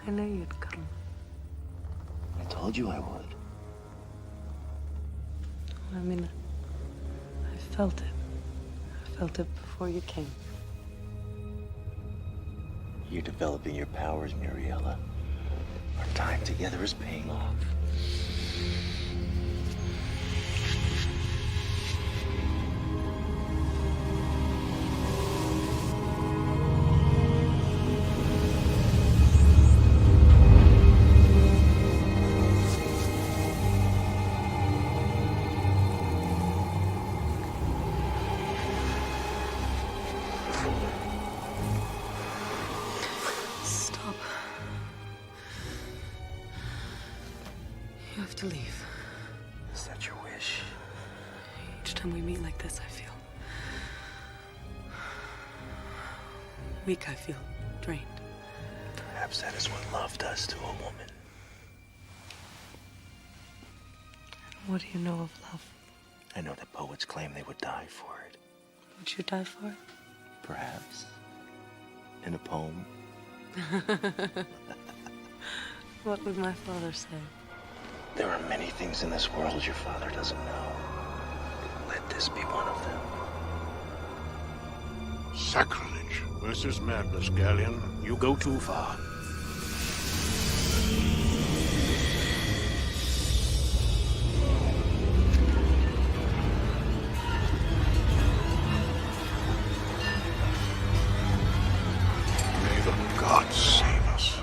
I knew you'd come. I told you I would. I mean, I felt it. I felt it before you came. You're developing your powers, Muriela. Our time together is paying off. Stop. You have to leave. Is that your wish? Each time we meet like this, I feel weak. I feel drained. Perhaps that is what love does to a woman. What do you know of love? I know that poets claim they would die for it. Would you die for it? Perhaps. In a poem. What would my father say? There are many things in this world your father doesn't know. Let this be one of them. Sacrilege. This is madness, Galleon. You go too far. May the gods save us.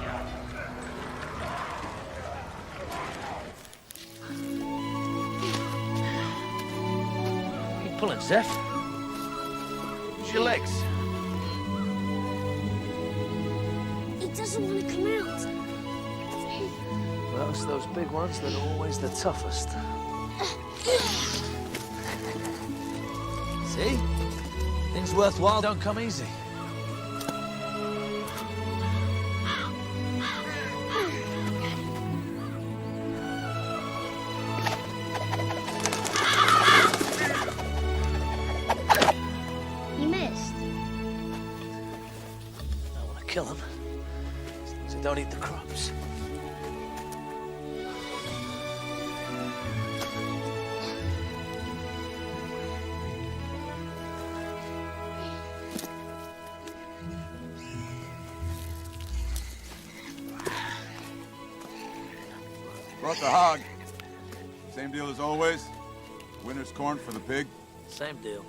You pulling, Zeph? Use your legs. He doesn't want to come out. Well, it's those big ones that are always the toughest. See? Things worthwhile don't come easy. You missed. I want to kill them. As long as they don't eat the crops. Brought the hog. Same deal as always. Winter's corn for the pig. Same deal.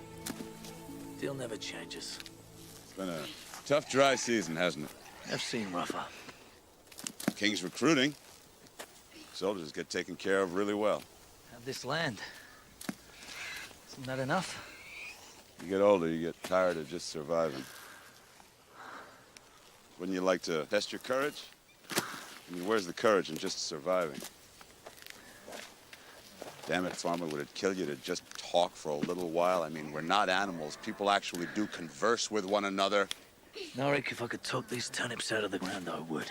Deal never changes. It's been a tough dry season, hasn't it? I've seen rougher. King's recruiting. Soldiers get taken care of really well. Have this land. Isn't that enough? You get older, you get tired of just surviving. Wouldn't you like to test your courage? I mean, where's the courage in just surviving? Damn it, farmer, would it kill you to just talk for a little while? I mean, we're not animals. People actually do converse with one another. Norik, if I could talk these turnips out of the ground, I would.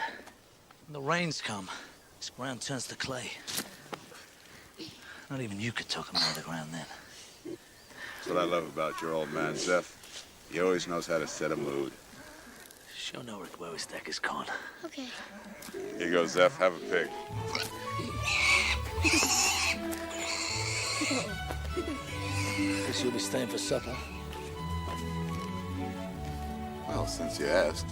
When the rains come, this ground turns to clay. Not even you could talk them out of the ground then. That's what I love about your old man, Zeph. He always knows how to set a mood. Show Norik where his deck is gone. Okay. Here you go, Zeph. Have a pig. Guess you'll be staying for supper. Well, since you asked.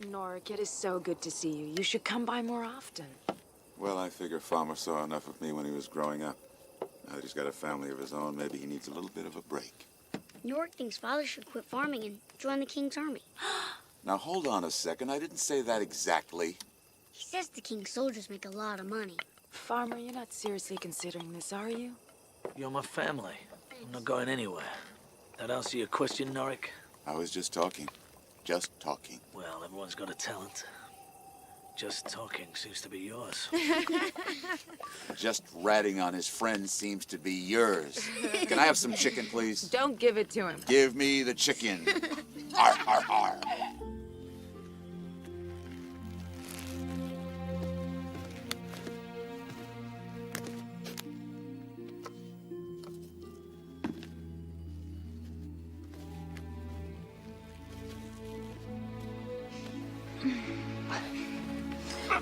Norik, it is so good to see you. You should come by more often. Well, I figure Farmer saw enough of me when he was growing up. Now that he's got a family of his own, maybe he needs a little bit of a break. York thinks father should quit farming and join the king's army. Now, hold on a second. I didn't say that exactly. He says the king's soldiers make a lot of money. Farmer, you're not seriously considering this, are you? You're my family. I'm not going anywhere. That answer your question, Norik? I was just talking. Just talking. Well, everyone's got a talent. Just talking seems to be yours. Just ratting on his friends seems to be yours. Can I have some chicken, please? Don't give it to him. Give me the chicken. Ar, ar, ar.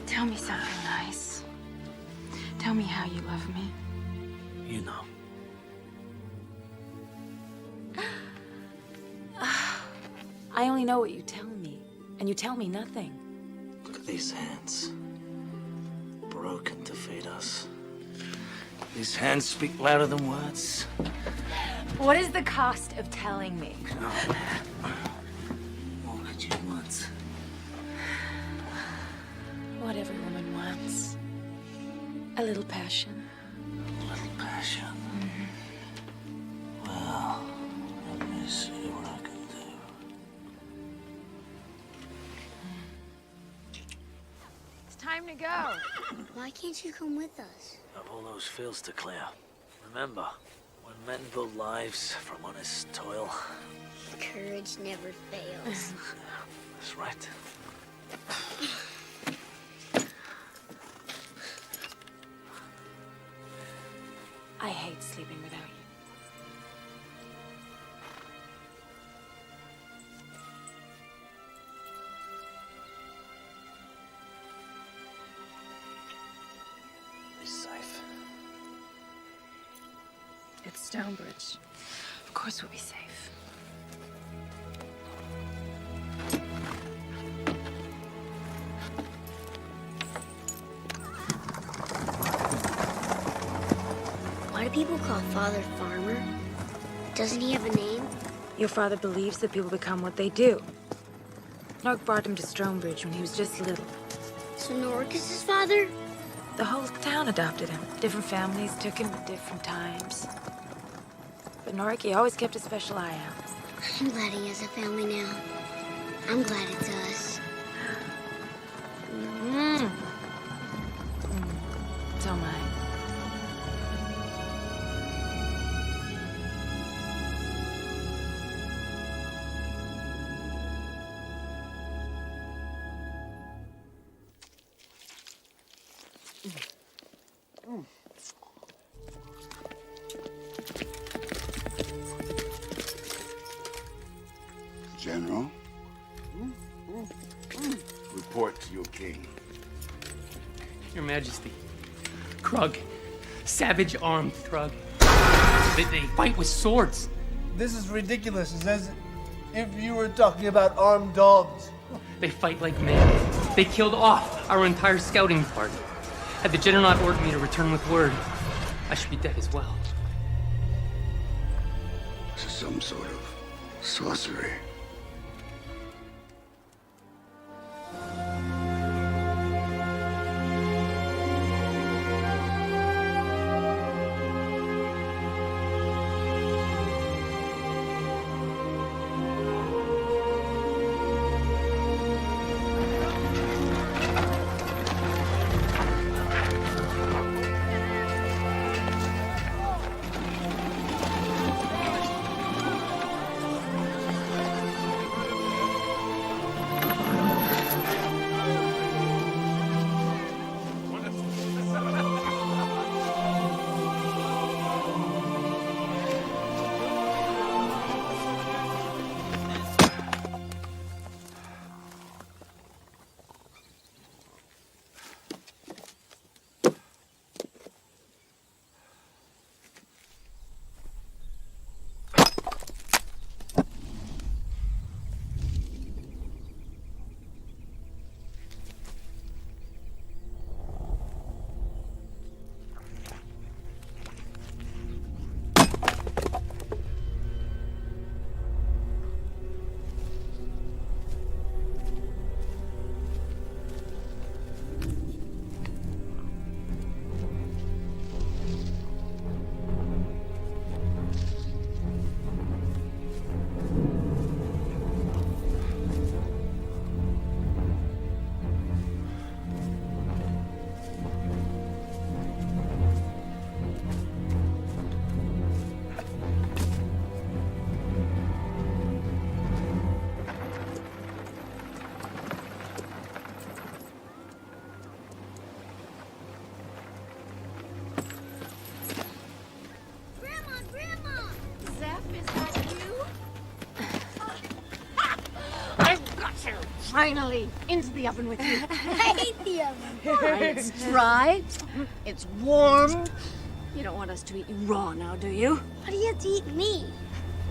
Tell me something nice. Tell me how you love me. You know. I only know what you tell me, and you tell me nothing. Look at these hands. Broken to feed us. These hands speak louder than words. What is the cost of telling me? All that you want. What every woman wants. A little passion. A little passion. Well, let me see what I can do. It's time to go. Why can't you come with us? I've all those fields to clear. Remember, when men build lives from honest toil. Courage never fails. That's right. I hate sleeping without you. Be safe. It's Stonebridge. Of course we'll be safe. Why do people call Father Farmer? Doesn't he have a name? Your father believes that people become what they do. Nork brought him to Stonebridge when he was just little. So Nork is his father? The whole town adopted him. Different families took him at different times. But Nork, he always kept a special eye out. I'm glad he has a family now. I'm glad it's us. So am I. General? Report to your king. Your Majesty. Krug. Savage armed Krug. They fight with swords. This is ridiculous. It's as if you were talking about armed dogs. They fight like men. They killed off our entire scouting party. Had the general not ordered me to return with word, I should be dead as well. This is some sort of sorcery. Finally, into the oven with you. I hate the oven. It's dry. It's warm. You don't want us to eat you raw now, do you? Why do you have to eat me?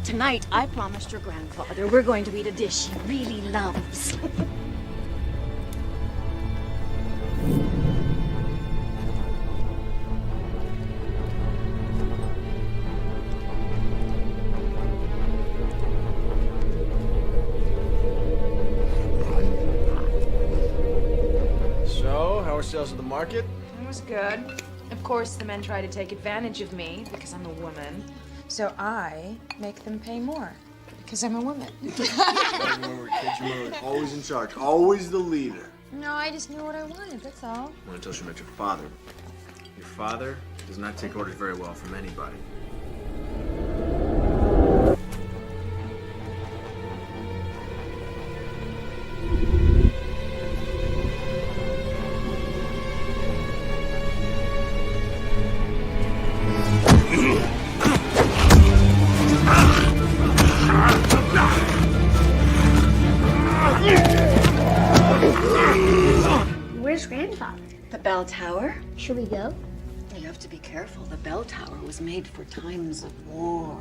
Tonight, I promised your grandfather we're going to eat a dish he really loves. So, how are sales at the market? It was good. Of course, the men try to take advantage of me because I'm a woman. So I make them pay more because I'm a woman. Remember, kid, remember, always in charge, always the leader. No, I just knew what I wanted, that's all. Well, until she met your father. Your father does not take orders very well from anybody. Where's grandfather? The bell tower? Should we go? You have to be careful. The bell tower was made for times of war.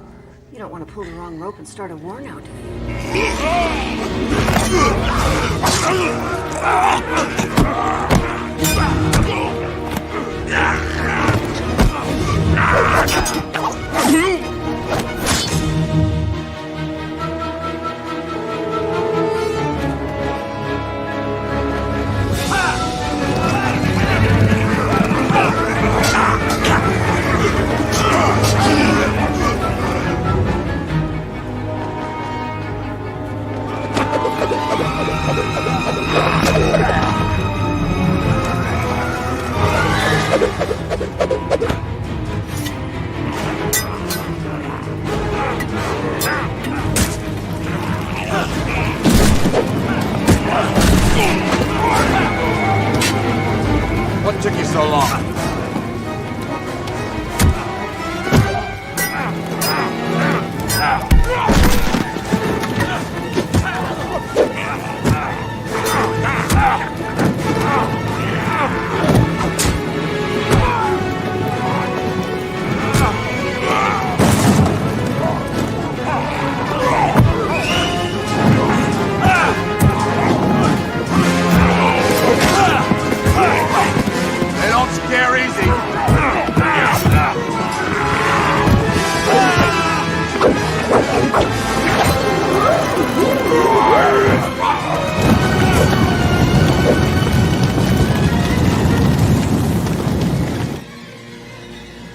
You don't want to pull the wrong rope and start a war now, do you? What took you so long? They don't scare easy.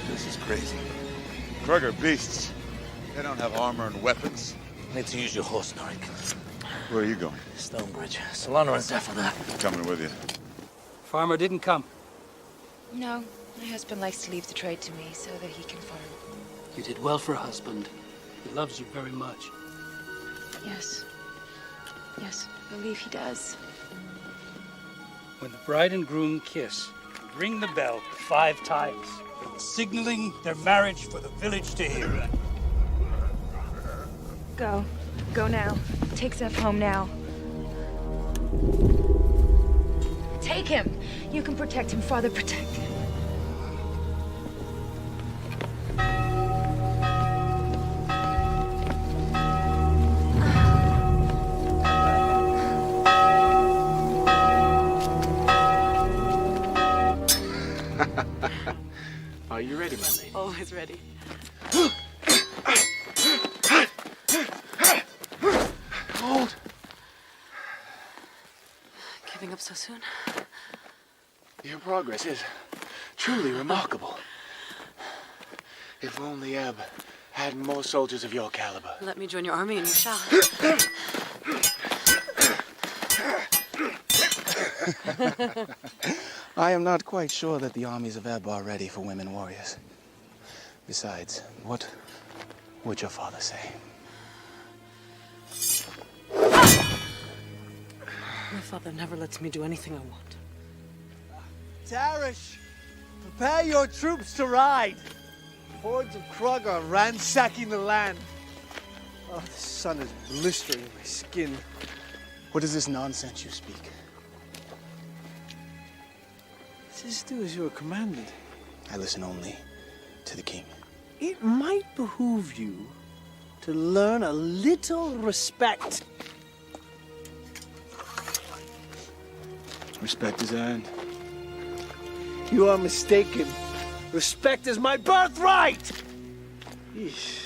This is crazy. Krug are beasts. They don't have armor and weapons. Need to use your horse, Norik. Where are you going? Stonebridge. Solana runs there for that. I'm coming with you. Farmer didn't come. No, my husband likes to leave the trade to me so that he can farm. You did well for a husband. He loves you very much. Yes. Yes, I believe he does. When the bride and groom kiss, ring the bell 5 times, signaling their marriage for the village to hear. Go. Go now. Take Zeph home now. Take him! You can protect him, Father. Protect him. Are you ready, my lady? Always ready. Hold. Giving up so soon? Your progress is truly remarkable. If only Ebb had more soldiers of your caliber. Let me join your army and you shall. I am not quite sure that the armies of Ebb are ready for women warriors. Besides, what would your father say? My father never lets me do anything I want. Tarish, prepare your troops to ride. Hordes of Krug are ransacking the land. Oh, the sun is blistering my skin. What is this nonsense you speak? Just do as you are commanded. I listen only to the king. It might behoove you to learn a little respect. Respect is earned. You are mistaken. Respect is my birthright! Yeesh.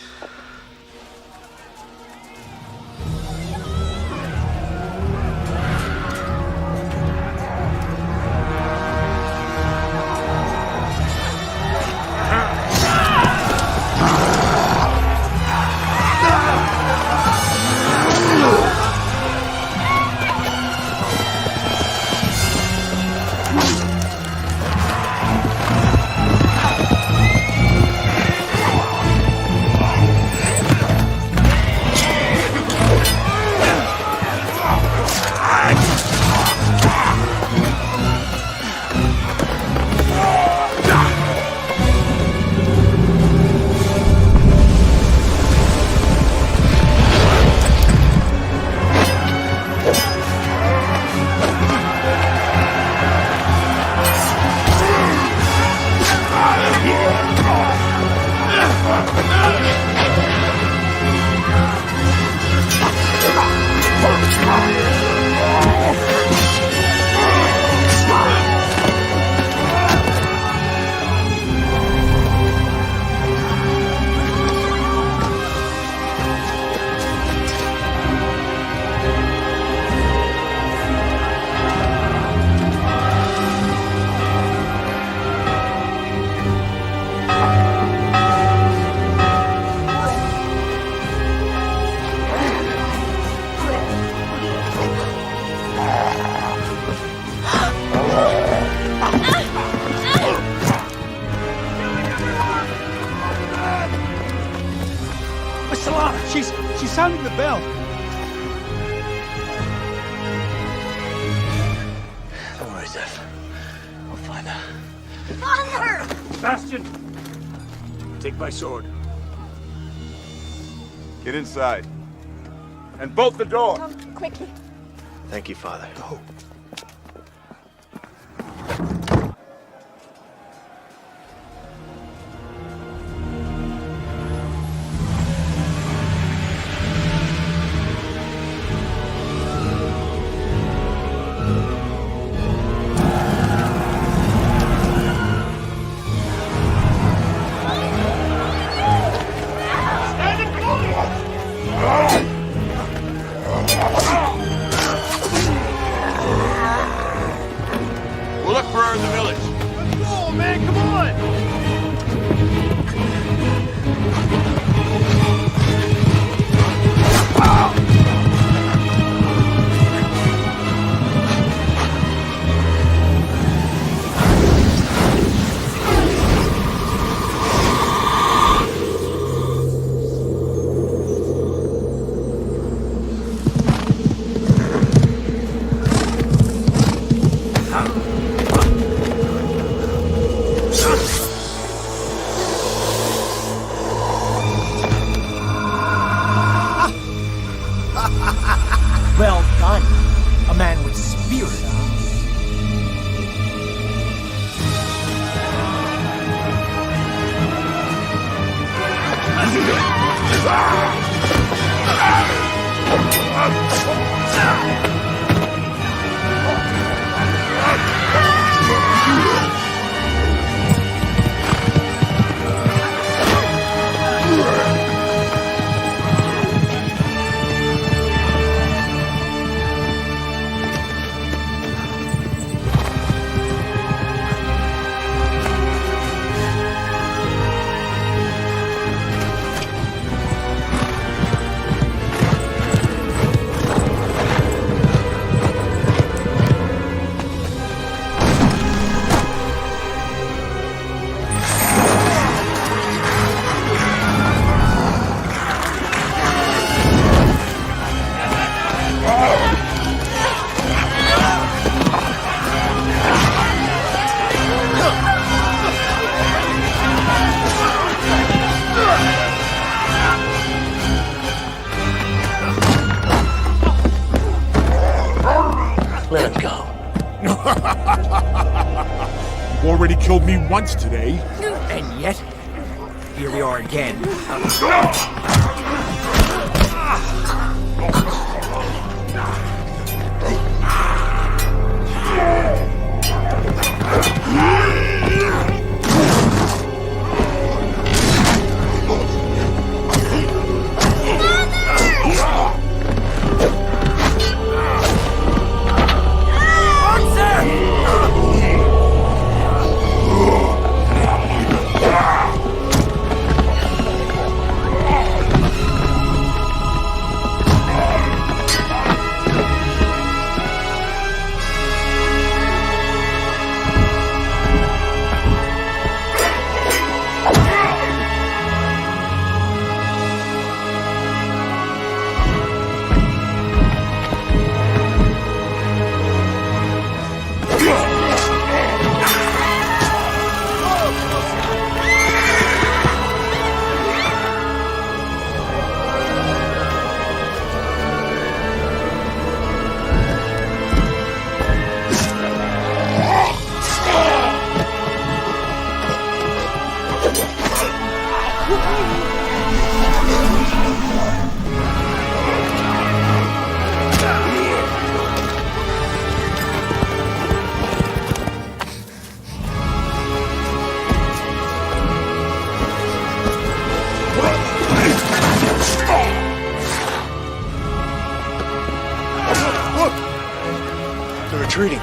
She's sounding the bell. Don't worry, Zeph. I'll find her. Father! Bastion, take my sword. Get inside. And bolt the door. Come quickly. Thank you, Father. Go. We'll look for her in the village. Oh, man, come on! Well done. A man with spirit. You've already killed me once today. And yet, here we are again. They're retreating.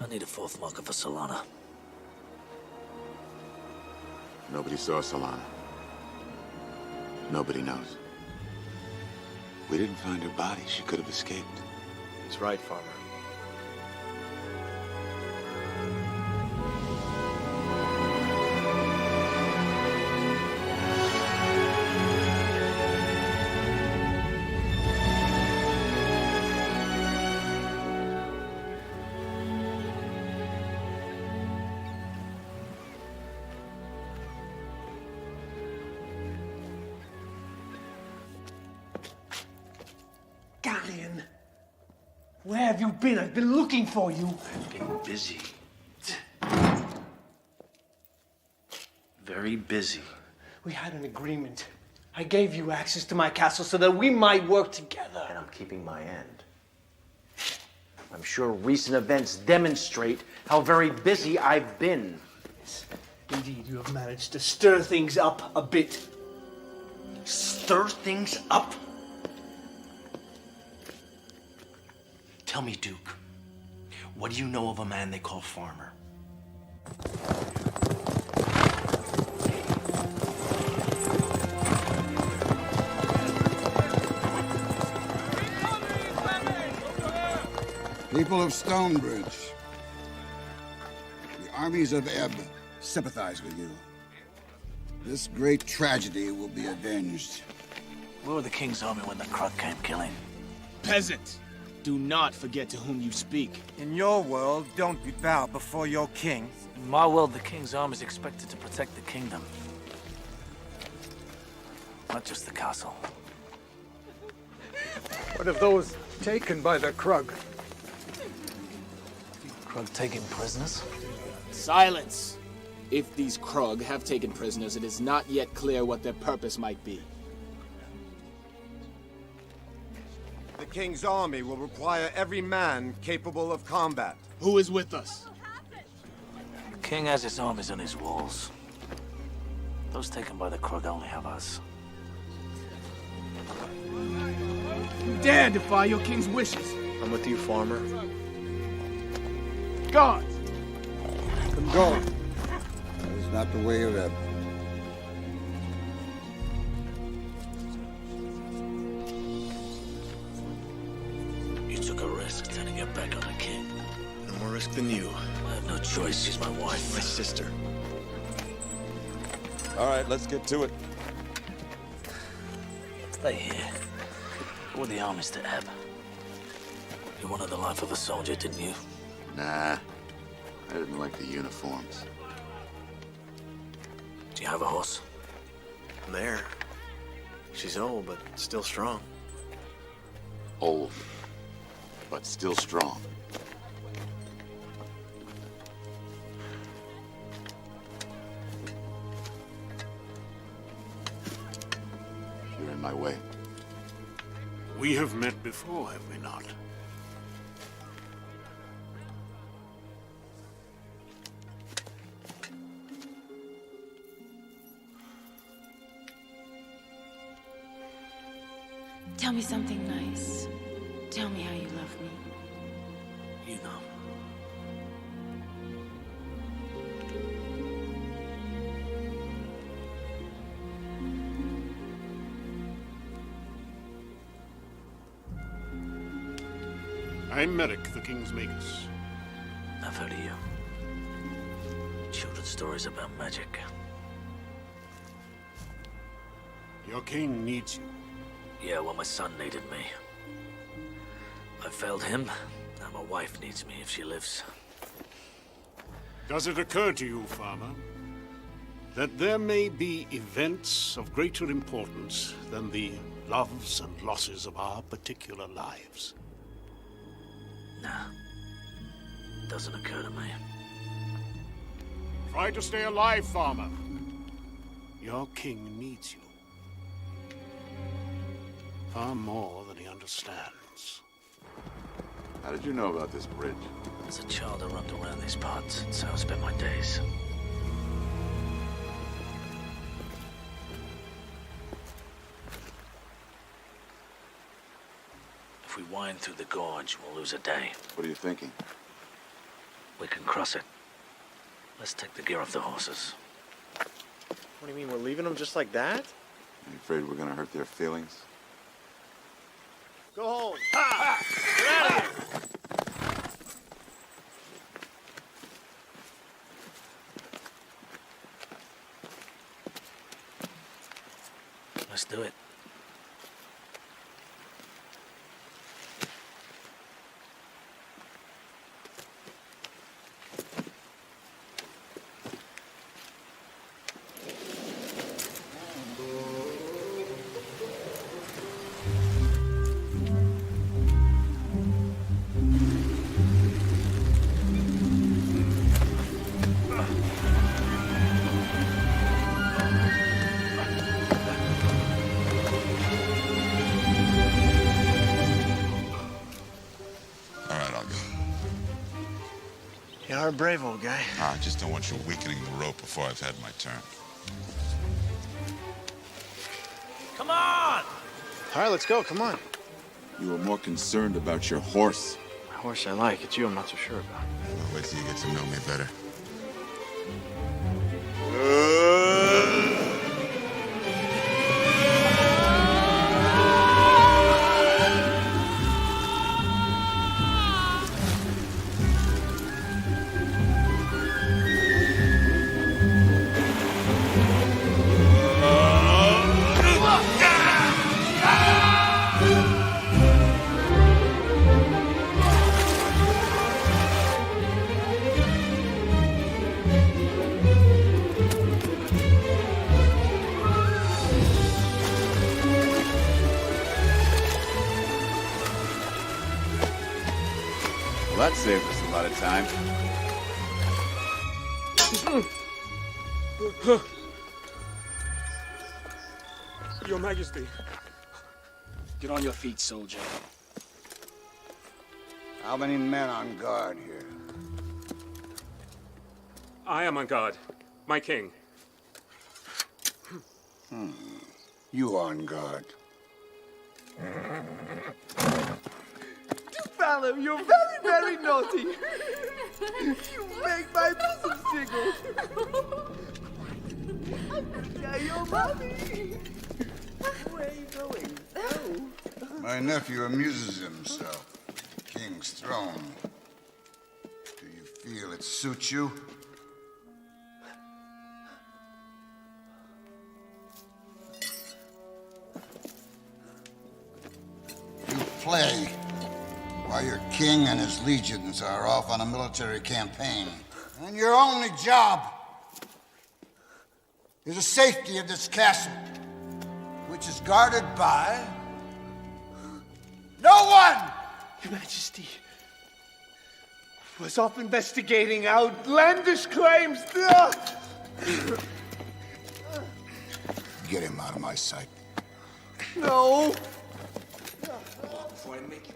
I need a fourth marker for Solana. Nobody saw Solana. Nobody knows. We didn't find her body. She could have escaped. That's right, Farmer. Galleon, where have you been? I've been looking for you. I've been busy. Very busy. We had an agreement. I gave you access to my castle so that we might work together. And I'm keeping my end. I'm sure recent events demonstrate how very busy I've been. Yes, indeed, you have managed to stir things up a bit. Stir things up? Tell me, Duke, what do you know of a man they call Farmer? People of Stonebridge, the armies of Ebb sympathize with you. This great tragedy will be avenged. Where were the king's army when the Krug came killing? Peasant, do not forget to whom you speak. In your world, don't bow before your king. In my world, the king's army is expected to protect the kingdom. Not just the castle. What of those taken by the Krug? Krug taking prisoners? Silence! If these Krug have taken prisoners, it is not yet clear what their purpose might be. The king's army will require every man capable of combat. Who is with us? The king has his armies on his walls. Those taken by the Krug only have us. You dare defy your king's wishes? I'm with you, Farmer. Guards! Condor. That is not the way of Ebb. You took a risk turning your back on the king. No more risk than you. I have no choice. She's my wife. My sister. All right, let's get to it. Stay here. Go with the armies to Ebb. You wanted the life of a soldier, didn't you? Nah, I didn't like the uniforms. Do you have a horse? There. She's old, but still strong. Old, but still strong. You're in my way. We have met before, have we not? Tell me something nice. Tell me how you love me. You know. I'm Merrick, the King's Magus. I've heard of you. Children's stories about magic. Your king needs you. Yeah, well, my son needed me. I failed him. Now my wife needs me if she lives. Does it occur to you, Farmer, that there may be events of greater importance than the loves and losses of our particular lives? Nah. Doesn't occur to me. Try to stay alive, Farmer. Your king needs you. Far more than he understands. How did you know about this bridge? As a child, I roamed around these parts. It's how I spent my days. If we wind through the gorge, we'll lose a day. What are you thinking? We can cross it. Let's take the gear off the horses. What do you mean, we're leaving them just like that? Are you afraid we're gonna hurt their feelings? Go home. Ha! Get out of here! Let's do it. brave, old guy. I just don't want you weakening the rope before I've had my turn. Come on! All right, let's go. Come on. You were more concerned about your horse. My horse I like. It's you I'm not so sure about. Well, wait till you get to know me better. Well, that saved us a lot of time. Your Majesty. Get on your feet, soldier. How many men on guard here? I am on guard. My king. You on guard. Fellow, you're very, very naughty. You make my bosom jiggle. Yeah, your mommy. Where are you going? Oh. My nephew amuses himself. The king's throne. Do you feel it suits you? You play while your king and his legions are off on a military campaign. And your only job is the safety of this castle, which is guarded by no one! Your Majesty was off investigating outlandish claims. Get him out of my sight. No. Before I make you.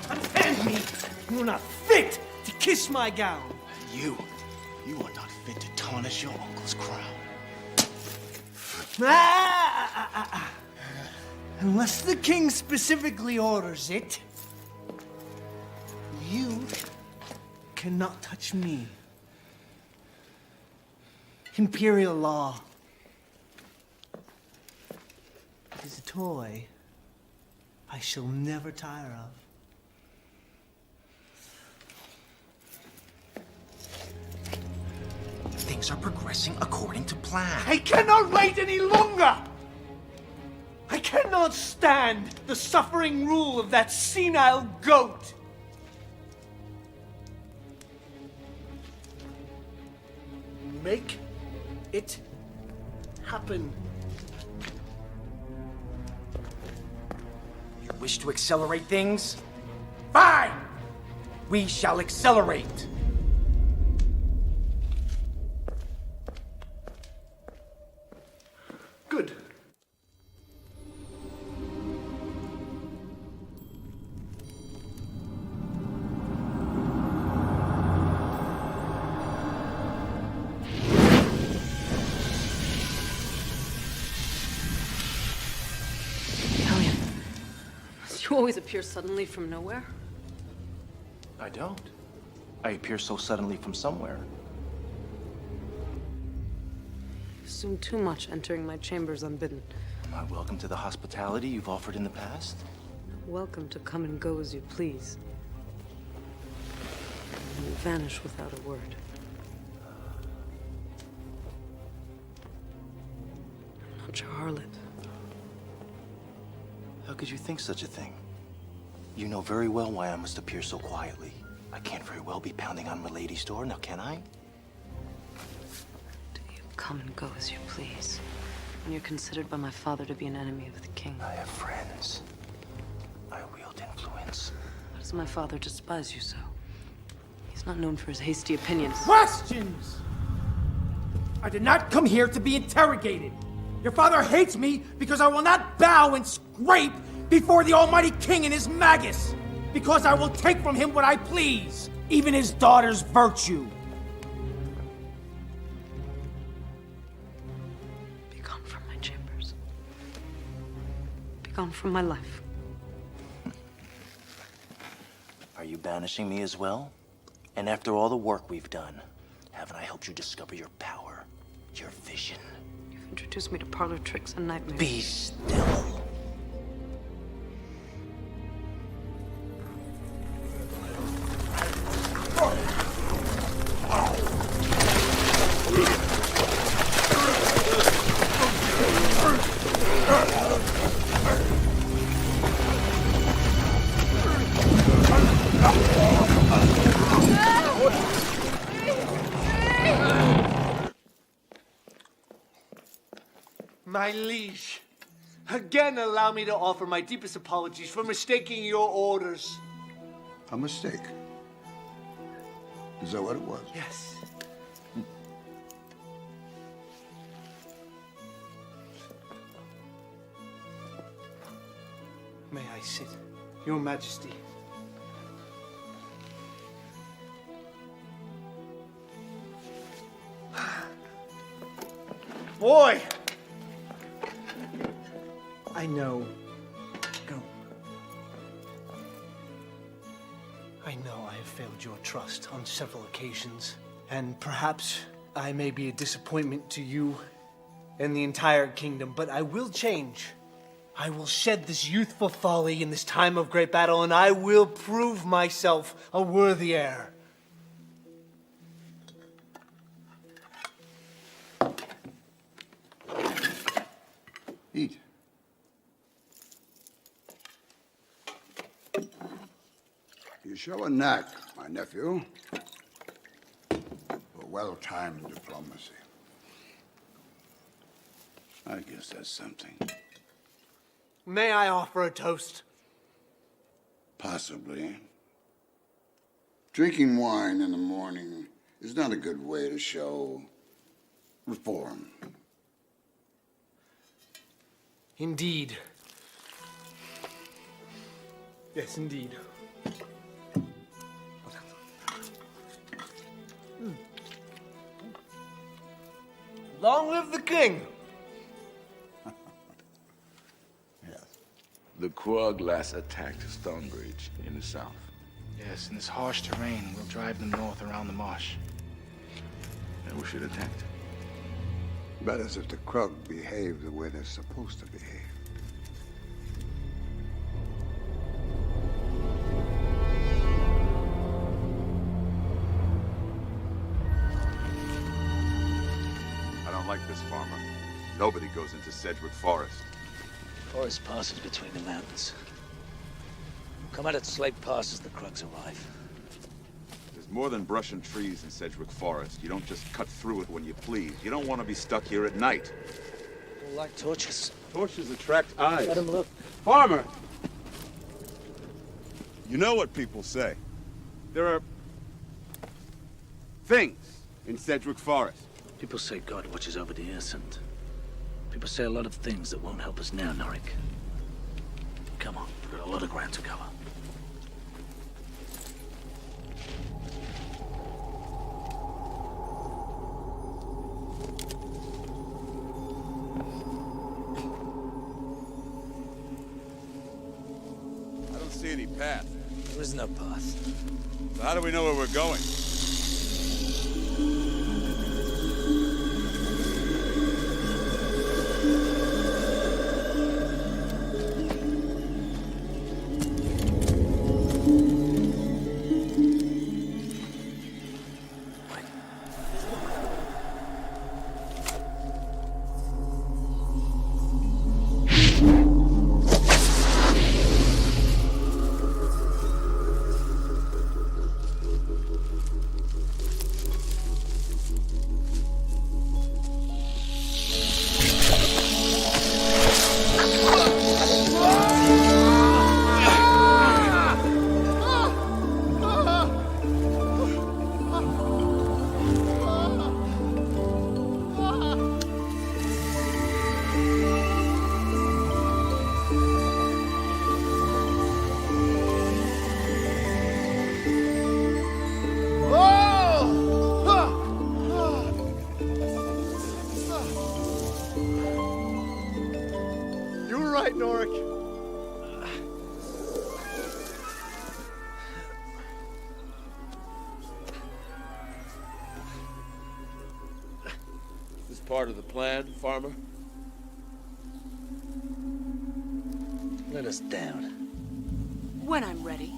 Unhand me! You are not fit to kiss my gown. You are not fit to tarnish your uncle's crown. Unless the king specifically orders it, you cannot touch me. Imperial law is a toy I shall never tire of. Things are progressing according to plan. I cannot wait any longer! I cannot stand the suffering rule of that senile goat! Make it happen. You wish to accelerate things? Fine! We shall accelerate. Good. Hellion, you always appear suddenly from nowhere? I don't. I appear so suddenly from somewhere. You assume too much entering my chambers unbidden. Am I welcome to the hospitality you've offered in the past? Welcome to come and go as you please. And you vanish without a word. I'm not your harlot. How could you think such a thing? You know very well why I must appear so quietly. I can't very well be pounding on Milady's door, now can I? Come and go as you please. When you're considered by my father to be an enemy of the king. I have friends. I wield influence. Why does my father despise you so? He's not known for his hasty opinions. Questions! I did not come here to be interrogated. Your father hates me because I will not bow and scrape before the Almighty King and his magus. Because I will take from him what I please, even his daughter's virtue. Be gone from my chambers. Be gone from my life. Are you banishing me as well? And after all the work we've done, haven't I helped you discover your power, your vision? You've introduced me to parlor tricks and nightmares. Be still. My liege, again allow me to offer my deepest apologies for mistaking your orders. A mistake. Is that what it was? Yes. May I sit, Your Majesty? Boy! I know. Go. I know I have failed your trust on several occasions, and perhaps I may be a disappointment to you and the entire kingdom, but I will change. I will shed this youthful folly in this time of great battle, and I will prove myself a worthy heir. Eat. You show a knack, my nephew, for well-timed diplomacy. I guess that's something. May I offer a toast? Possibly. Drinking wine in the morning is not a good way to show reform. Indeed. Yes, indeed. Long live the king! The Krug last attacked Stonebridge in the south. Yes, in this harsh terrain, we'll drive them north around the marsh. And we should attack them. But as if the Krug behave the way they're supposed to behave. I don't like this, farmer. Nobody goes into Sedgwick Forest. Forest passes between the mountains. Come out at Slate Pass as the Krugs arrive. There's more than brush and trees in Sedgwick Forest. You don't just cut through it when you please. You don't want to be stuck here at night. All like torches. Torches attract eyes. Let 'em look. Farmer! You know what people say. There are things in Sedgwick Forest. People say God watches over the innocent. People say a lot of things that won't help us now, Norik. Come on, we've got a lot of ground to cover. I don't see any path. There is no path. So how do we know where we're going? Is this part of the plan, Farmer? Let us down. When I'm ready.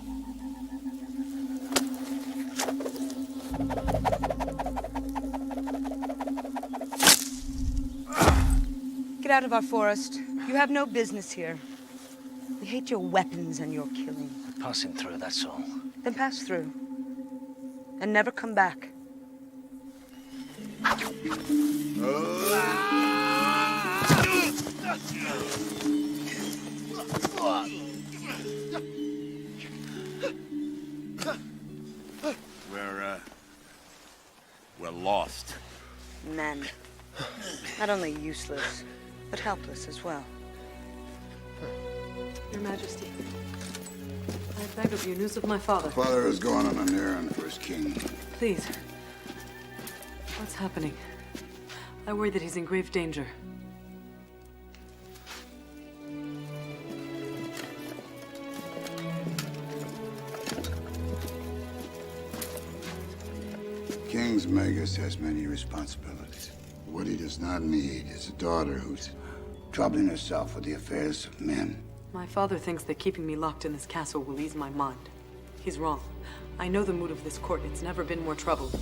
Get out of our forest. You have no business here. We hate your weapons and your killing. Passing through, that's all. Then pass through. And never come back. We're lost. Men. Not only useless, but helpless as well. Your Majesty, I beg of you news of my father. Father is going on an errand for his king. Please. What's happening? I worry that he's in grave danger. King Magus has many responsibilities. What he does not need is a daughter who's troubling herself with the affairs of men. My father thinks that keeping me locked in this castle will ease my mind. He's wrong. I know the mood of this court. It's never been more troubled.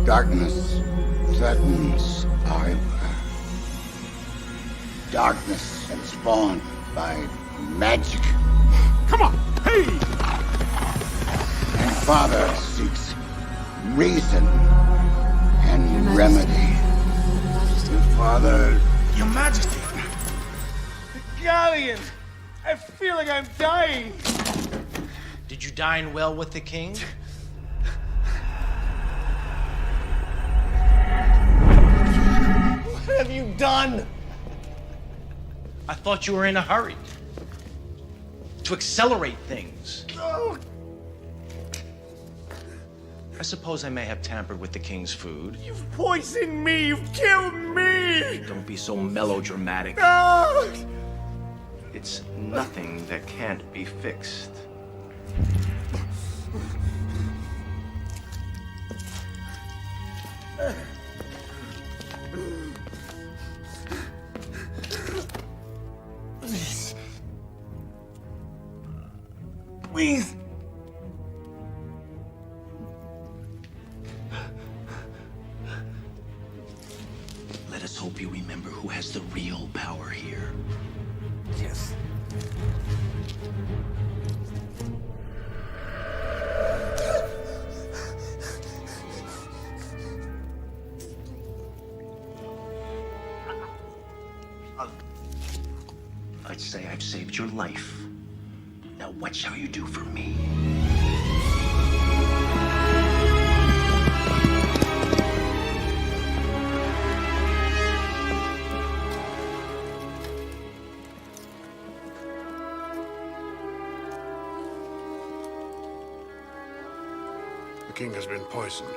Darkness threatens our empire. Darkness that is spawned by magic. Come on! Hey! And Father seeks reason and remedy. And Father... Your Majesty! Galleon! I feel like I'm dying! Did you dine well with the king? What have you done? I thought you were in a hurry. To accelerate things. No! I suppose I may have tampered with the king's food. You've poisoned me! You've killed me! Don't be so melodramatic. No! It's nothing that can't be fixed. Please. Please. Let us hope you remember who has the real power here. Yes. I'd say I've saved your life. Now what shall you do for me? The king has been poisoned.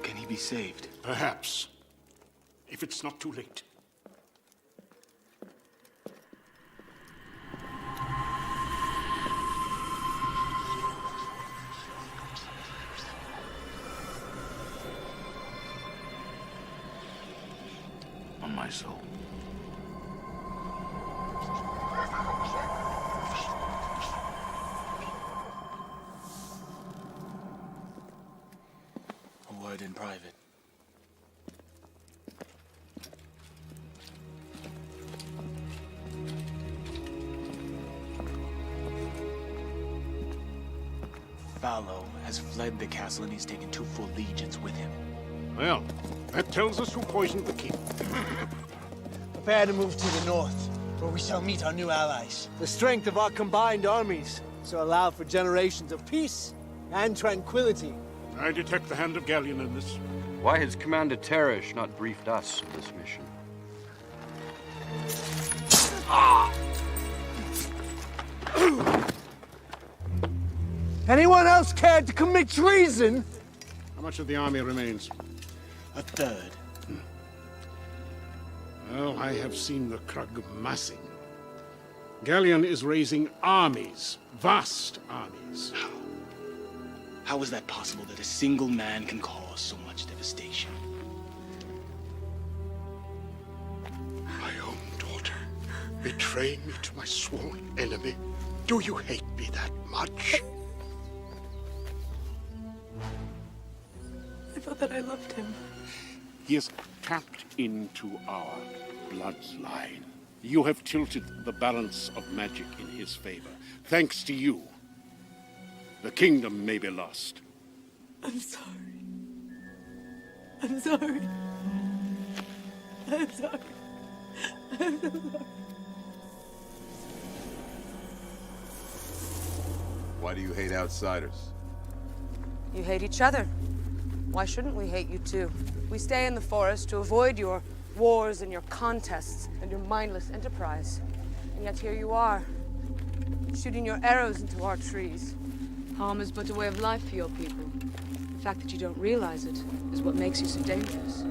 Can he be saved? Perhaps. If it's not too late. On my soul. A word in private. Vallo has fled the castle and he's taken 2 full legions with him. Well, that tells us who poisoned the king. Prepare to move to the north, where we shall meet our new allies. The strength of our combined armies shall allow for generations of peace and tranquility. I detect the hand of Galleon in this. Why has Commander Teresh not briefed us of this mission? Anyone else cared to commit treason? How much of the army remains? A third. Well, I have seen the Krug massing. Galleon is raising armies, vast armies. How is that possible that a single man can cause so much devastation? My own daughter betraying me to my sworn enemy. Do you hate me that much? I thought that I loved him. He has tapped into our bloodline. You have tilted the balance of magic in his favor. Thanks to you, the kingdom may be lost. I'm sorry. I'm sorry. I'm sorry. I'm so sorry. Why do you hate outsiders? You hate each other. Why shouldn't we hate you too? We stay in the forest to avoid your wars and your contests and your mindless enterprise. And yet here you are, shooting your arrows into our trees. Harm is but a way of life for your people. The fact that you don't realize it is what makes you so dangerous.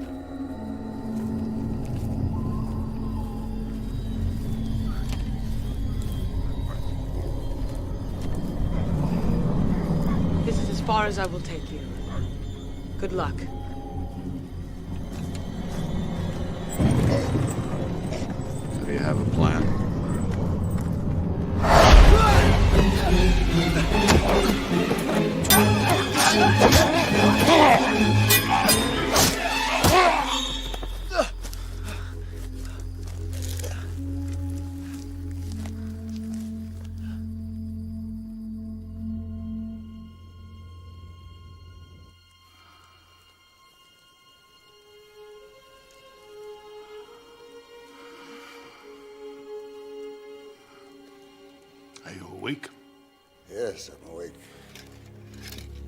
This is as far as I will take you. Good luck. Do you have a plan? Are you awake? Yes, I'm awake.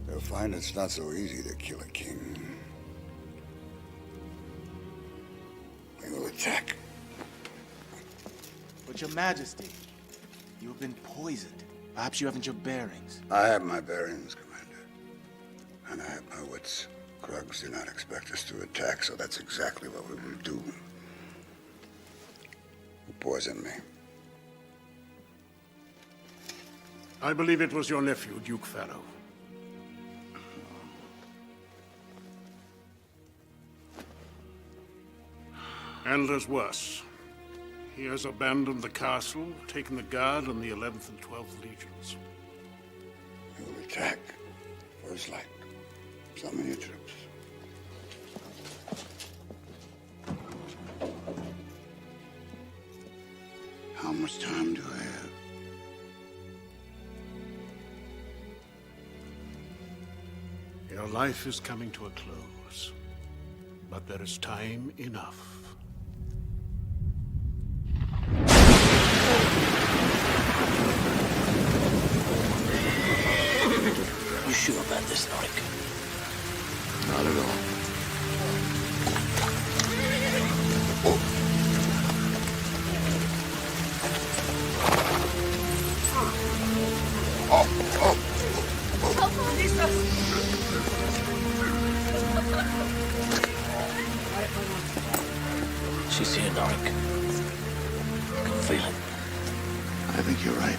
They'll find it's not so easy to kill a king. We will attack. But your majesty, you have been poisoned. Perhaps you haven't your bearings. I have my bearings, Commander. And I have my wits. Krugs do not expect us to attack, so that's exactly what we will do. Who poisoned me? I believe it was your nephew, Duke Farrow. And there's worse. He has abandoned the castle, taken the guard and the 11th and 12th legions. We will attack. First light. Summon your troops. How much time do I have? Your life is coming to a close, but there is time enough. You sure about this, Norik? Not at all. She's here, Norik. I can feel it. I think you're right.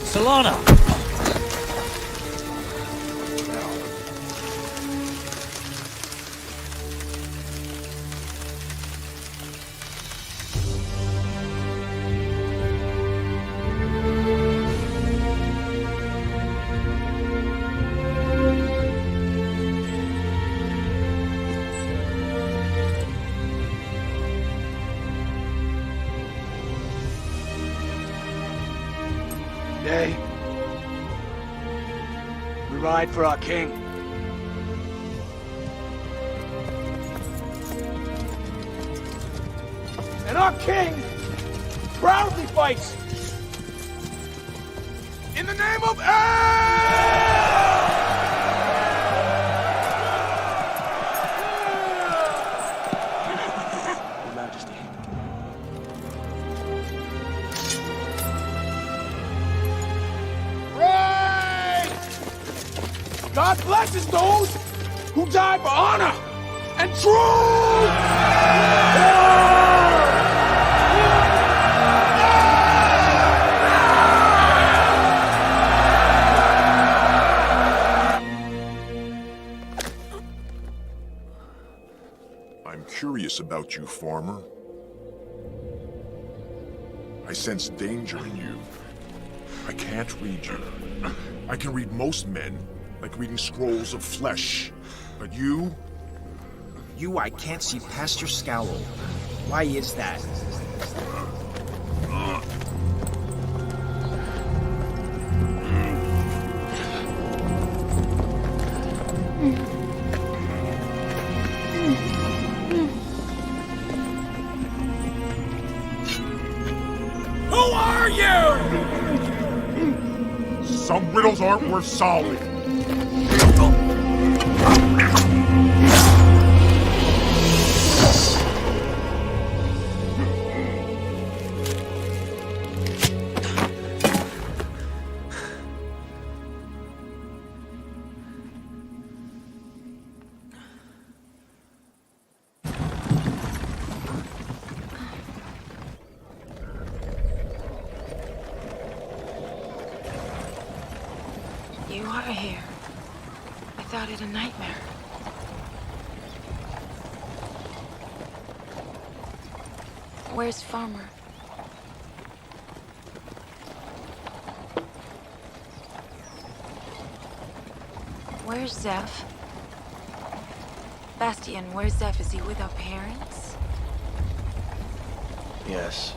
Solana! Today, we ride for our king. And our king proudly fights in the name of Your Majesty. Right! God blesses those who die for honor and truth! I'm curious about you, farmer. I sense danger in you. I can't read you. I can read most men, like reading scrolls of flesh. But you? You, I can't see past your scowl. Why is that? Who are you? Some riddles aren't worth solving. You are here. I thought it a nightmare. Where's Farmer? Where's Zeph? Bastian, where's Zeph? Is he with our parents? Yes.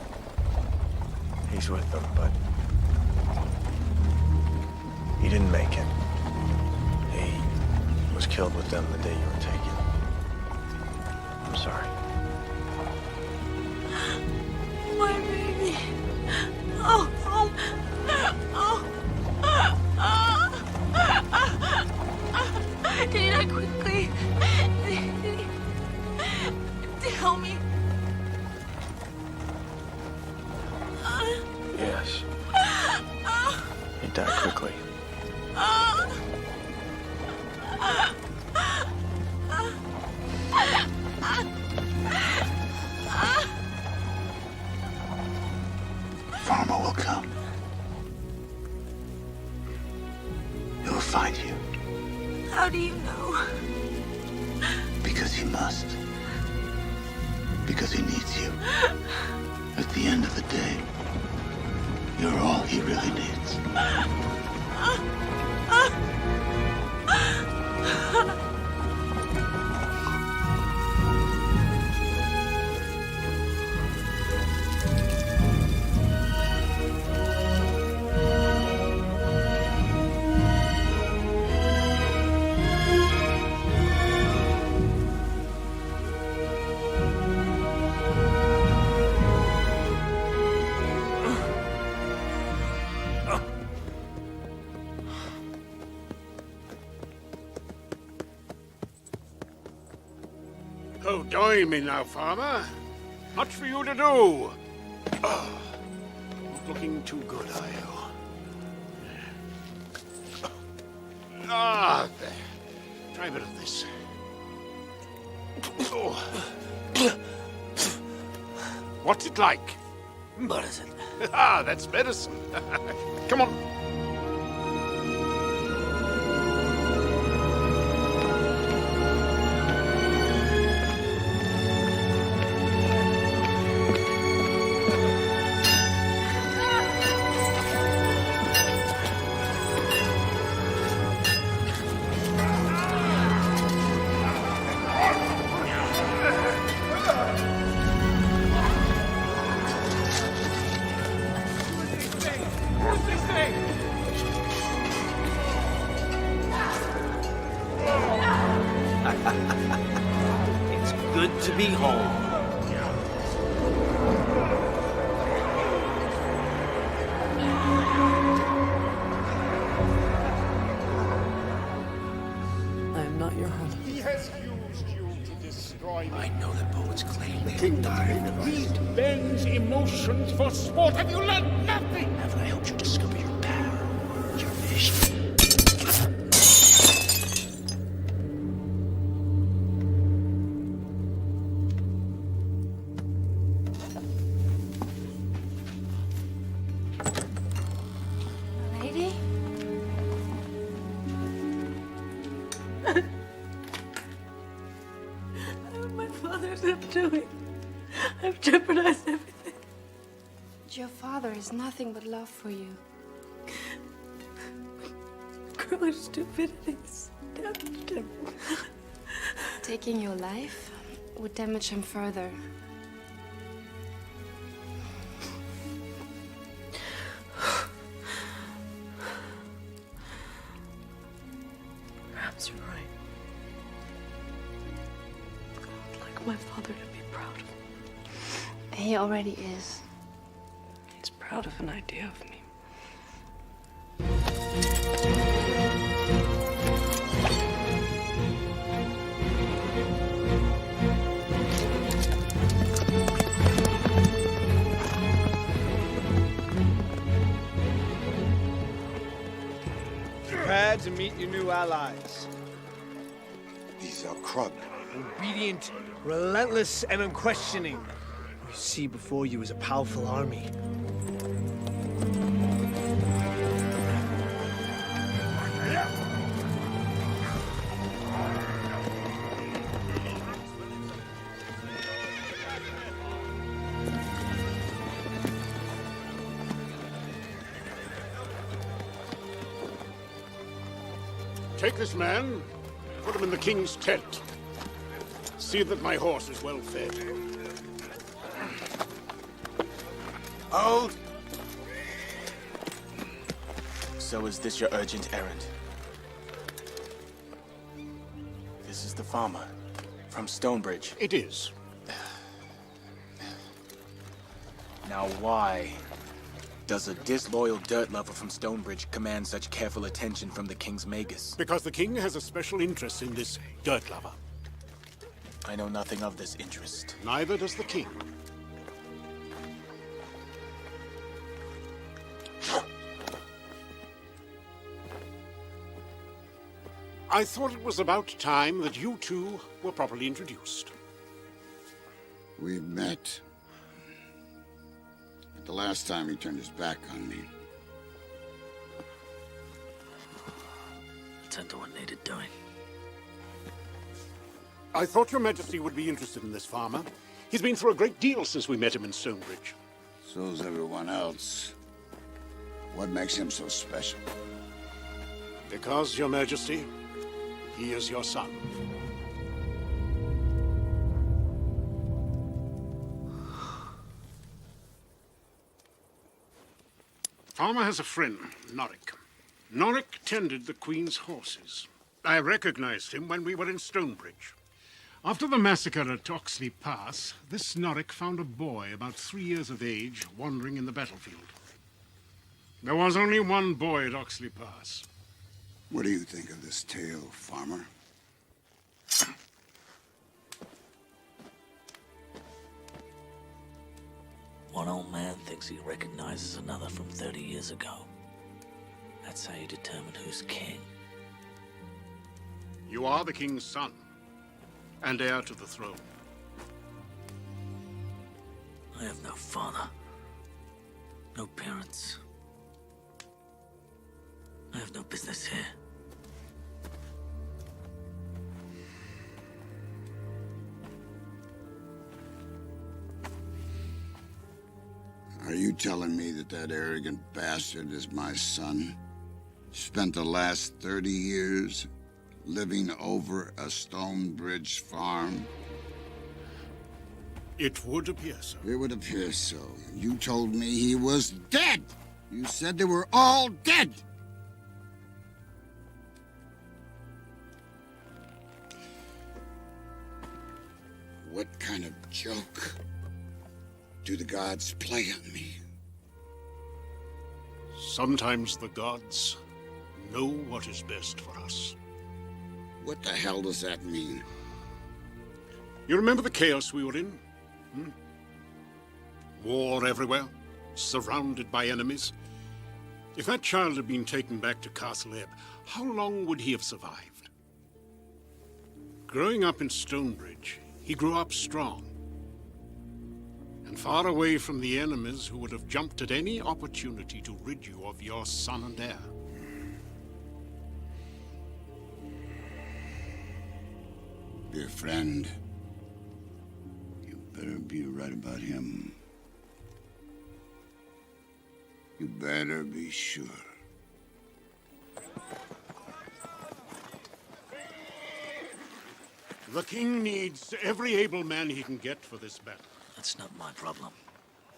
He's with them, but he didn't make it. He was killed with them the day you were taken. I'm sorry. My baby. Oh, oh, oh. Did he die quickly? Tell me. Yes. He died quickly. Farmer will come. He will find you. How do you know? Because he must. Because he needs you. At the end of the day, you're all he really needs. Oh, join me now, farmer. Much for you to do. Oh, not looking too good, are you? Ah, there. Try a bit of this. Oh. What's it like? Medicine. Ah, that's medicine. Come on. It's good to be home. not your home. He has used you to destroy me. I know that poets claim they King died. Read Ben's emotions for sport, and you learn nothing! Haven't I helped you discover your power, your vision? Lady? My father's up doing. I've jeopardized everything. Your father is nothing but love for you. Girlish stupidity damaged him. Taking your life would damage him further. Perhaps you're right. I would like my father to be proud of me. He already is. He's proud of an idea of me. Prepare to meet your new allies. These are Krug. Obedient, relentless, and unquestioning. What you see before you is a powerful army. Take this man, put him in the king's tent. See that my horse is well fed. Hold! So is this your urgent errand? This is the farmer from Stonebridge. It is. Now why does a disloyal dirt lover from Stonebridge command such careful attention from the king's magus? Because the king has a special interest in this dirt lover. I know nothing of this interest. Neither does the king. I thought it was about time that you two were properly introduced. We've met. But the last time he turned his back on me. Tend to what needed doing. I thought your majesty would be interested in this farmer. He's been through a great deal since we met him in Stonebridge. So's everyone else. What makes him so special? Because, your majesty, he is your son. Farmer has a friend, Norik. Norik tended the Queen's horses. I recognized him when we were in Stonebridge. After the massacre at Oxley Pass, this Norik found a boy about 3 years of age wandering in the battlefield. There was only one boy at Oxley Pass. What do you think of this tale, farmer? One old man thinks he recognizes another from 30 years ago. That's how you determine who's king. You are the king's son, and heir to the throne. I have no father, no parents. I have no business here. Are you telling me that that arrogant bastard is my son? Spent the last 30 years living over a Stonebridge farm? It would appear so. It would appear so. You told me he was dead! You said they were all dead! What kind of joke do the gods play on me? Sometimes the gods know what is best for us. What the hell does that mean? You remember the chaos we were in? War everywhere, surrounded by enemies. If that child had been taken back to Castle Ebb, how long would he have survived? Growing up in Stonebridge, he grew up strong and far away from the enemies who would have jumped at any opportunity to rid you of your son and heir. Dear friend, you better be right about him. You better be sure. The king needs every able man he can get for this battle. That's not my problem.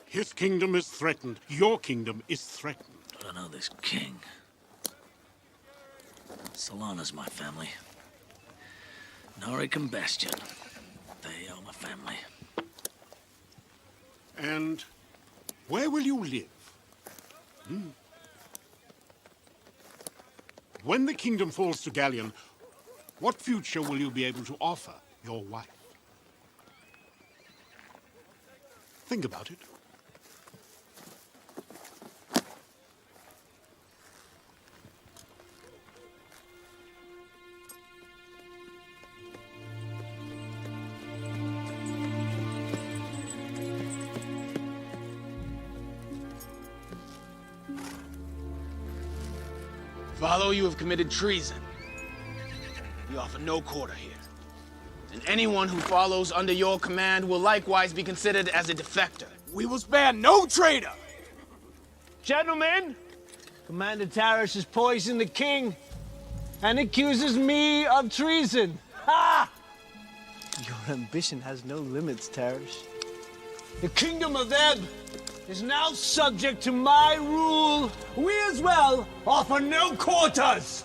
His kingdom is threatened. Your kingdom is threatened. I don't know this king. Solana's my family. Norik and Bastion. They are my family. And where will you live? When the kingdom falls to Galleon, what future will you be able to offer your wife? Think about it. Follow, you have committed treason. We offer no quarter here. And anyone who follows under your command will likewise be considered as a defector. We will spare no traitor! Gentlemen, Commander Tarish has poisoned the king and accuses me of treason. Ha! Your ambition has no limits, Tarish. The kingdom of Ebb is now subject to my rule. We as well offer no quarters.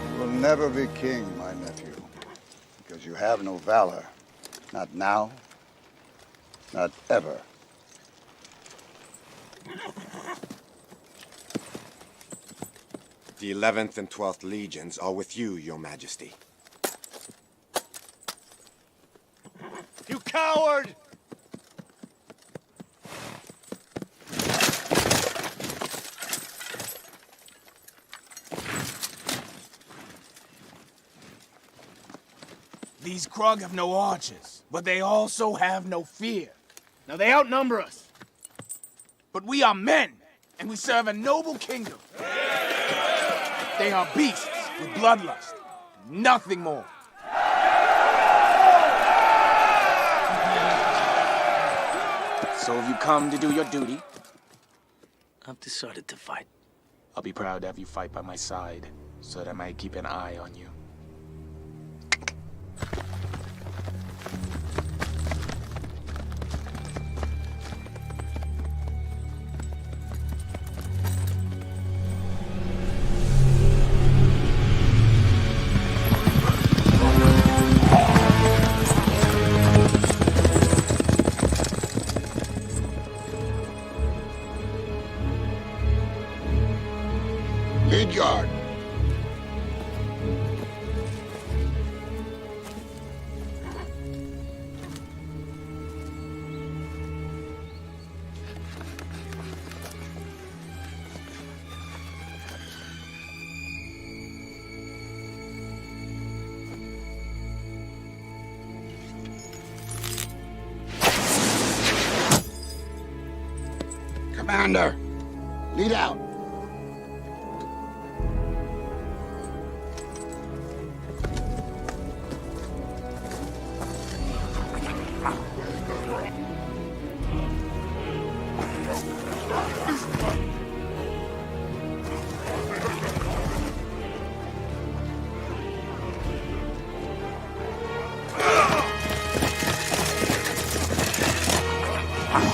You will never be king, my nephew, because you have no valor. Not now, not ever. The 11th and 12th Legions are with you, Your Majesty. You coward! These Krug have no archers, but they also have no fear. Now they outnumber us. But we are men, and we serve a noble kingdom. They are beasts with bloodlust, nothing more. So have you come to do your duty? I've decided to fight. I'll be proud to have you fight by my side, so that I might keep an eye on you. Lead guard. Commander, lead out.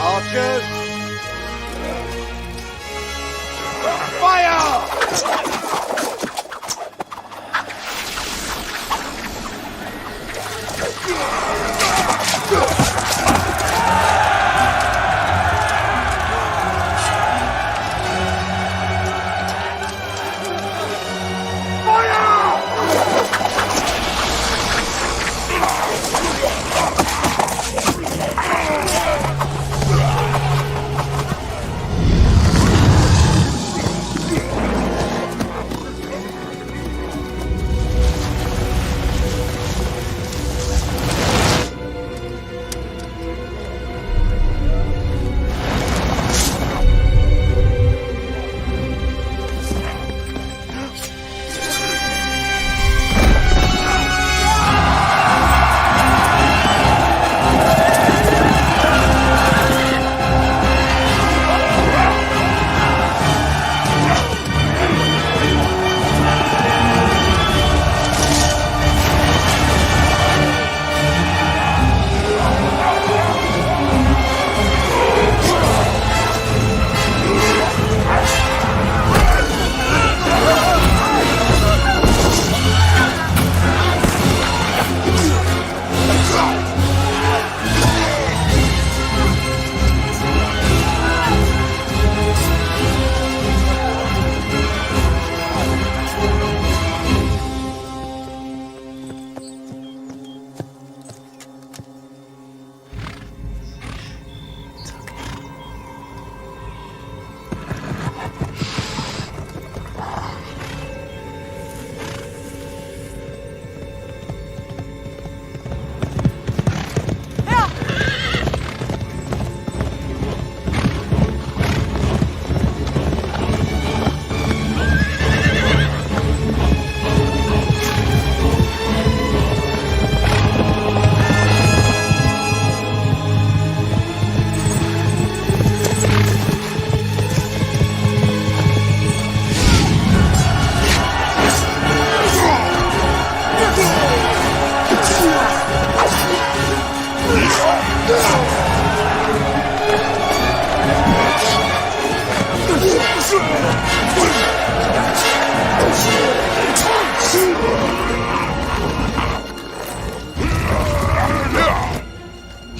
Archers! Fire!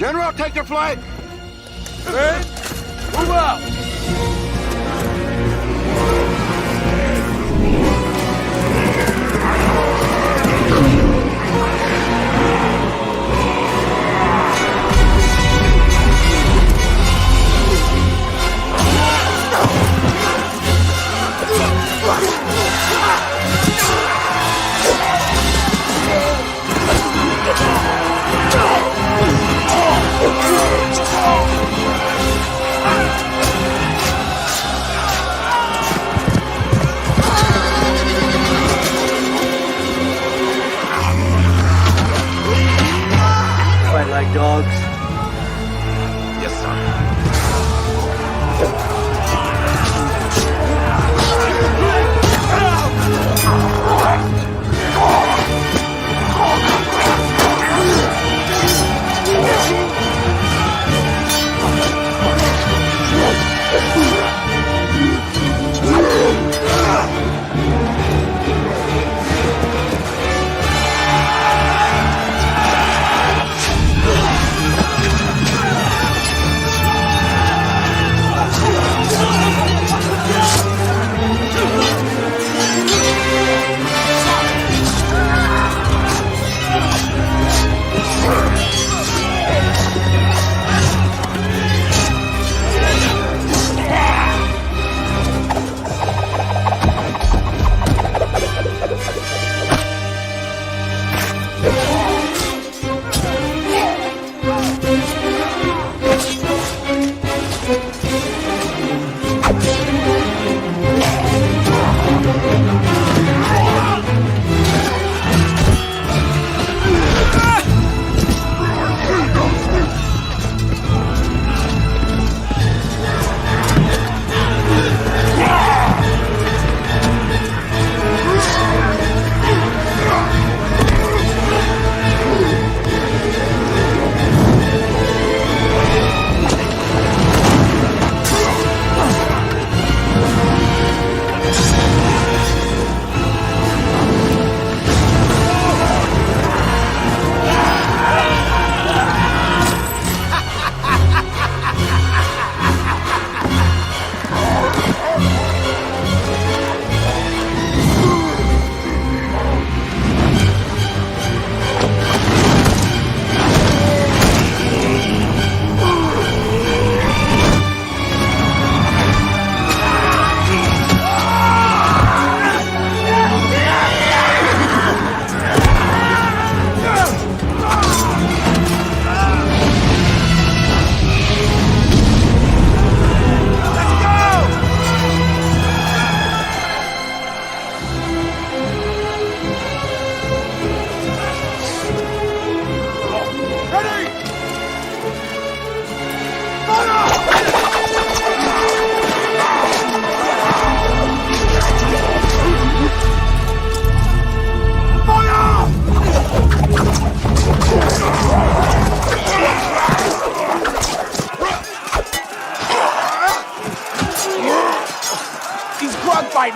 General, take your flight! Ready? Move out! Fight like dogs. Yes, sir.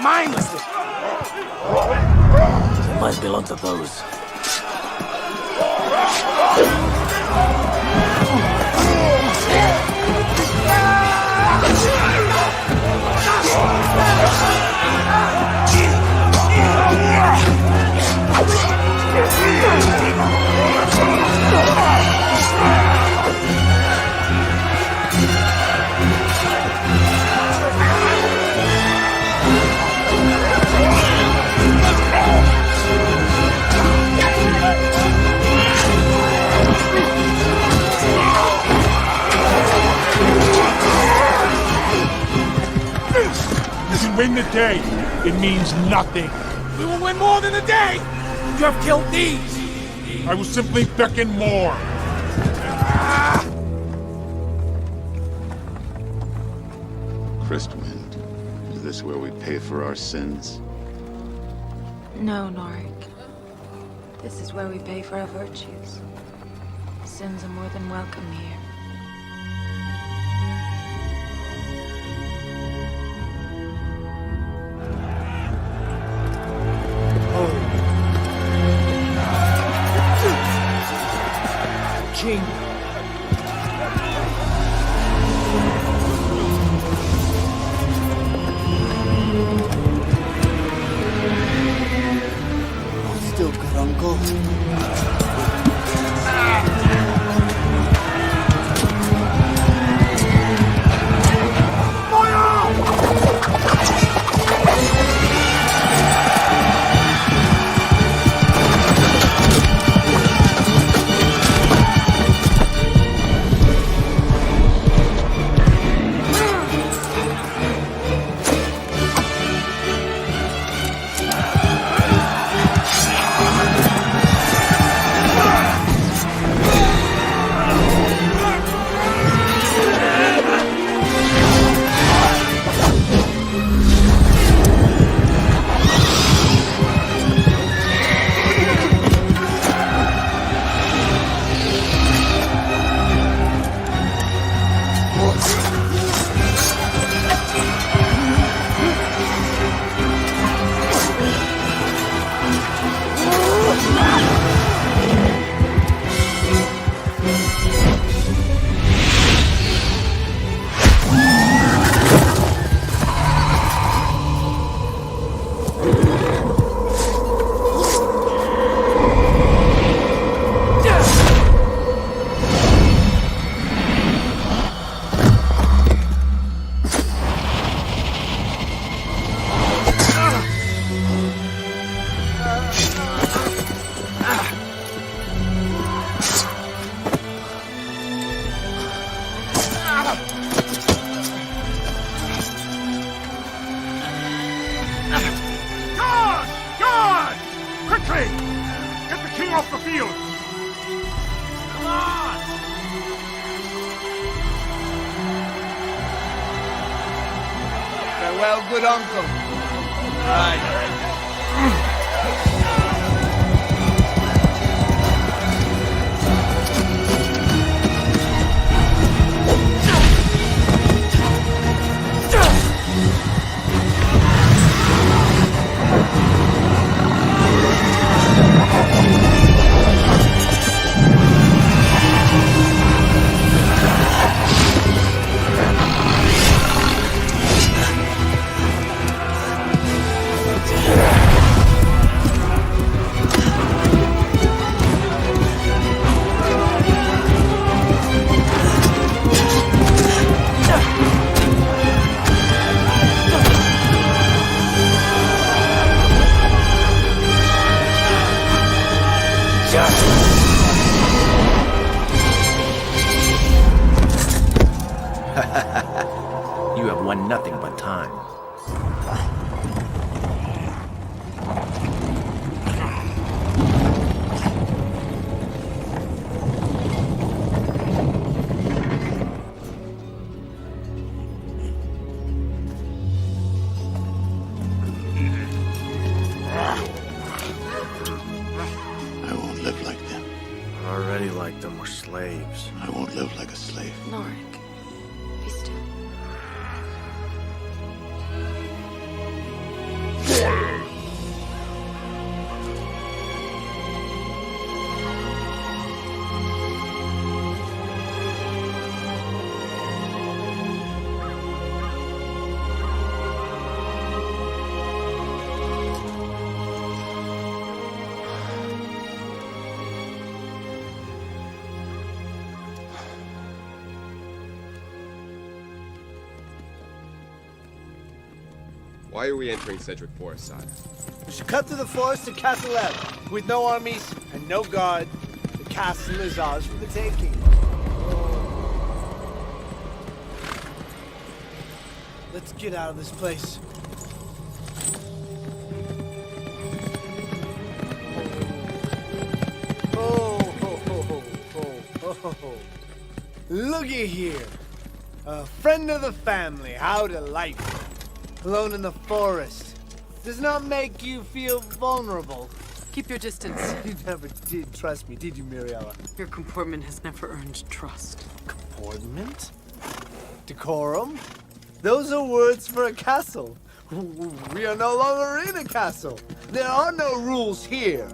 mindlessly. It might belong to those. You can win the day. It means nothing. We will win more than a day! You have killed these! I will simply beckon more. Christwind, is this where we pay for our sins? No, Norik. This is where we pay for our virtues. Sins are more than welcome here. King. Still good, Uncle. off the field! Come on! Farewell, good uncle. Right. You have won nothing but time. I won't live like them. Already like them, we're slaves. I won't live like a slave. Norik, be still. Why are we entering Cedric Forest, sire? We should cut through the forest to Castle Ebb. With no armies and no guard, the castle is ours for the taking. Let's get out of this place. Looky here. A friend of the family, how delightful. Alone in the forest. Does not make you feel vulnerable. Keep your distance. You never did trust me, did you, Miriella? Your comportment has never earned trust. Comportment? Decorum? Those are words for a castle. We are no longer in a castle. There are no rules here.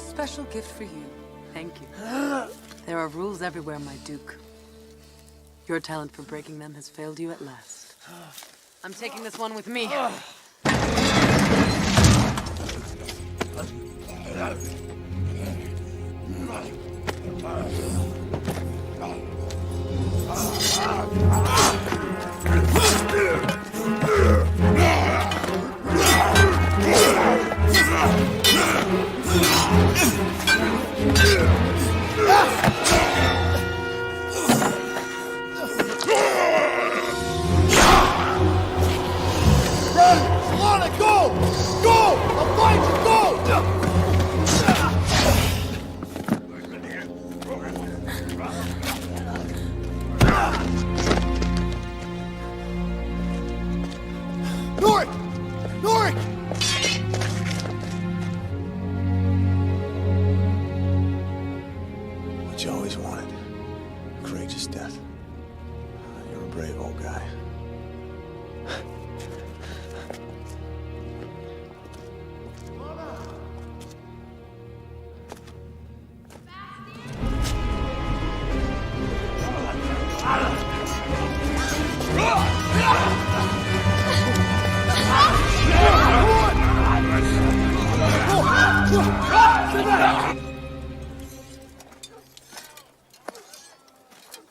Special gift for you. Thank you. There are rules everywhere, my Duke. Your talent for breaking them has failed you at last. I'm taking this one with me. What you always wanted. Courageous death. You're a brave old guy.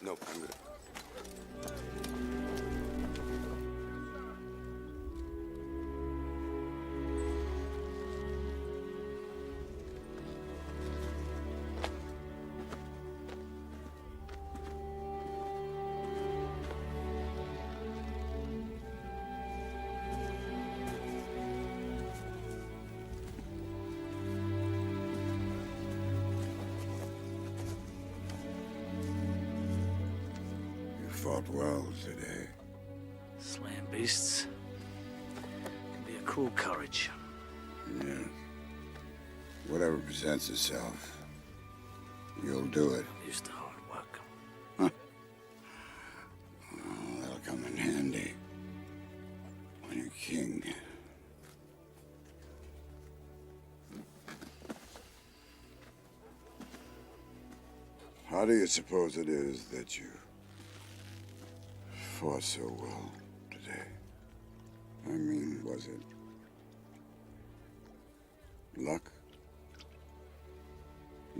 No, I'm good. Fought well today. Slaying beasts can be a cruel courage. Yeah. Whatever presents itself, you'll do it. Used to hard work. Huh. Well, that'll come in handy when you're king. How do you suppose it is that you fought so well today? I mean, was it luck?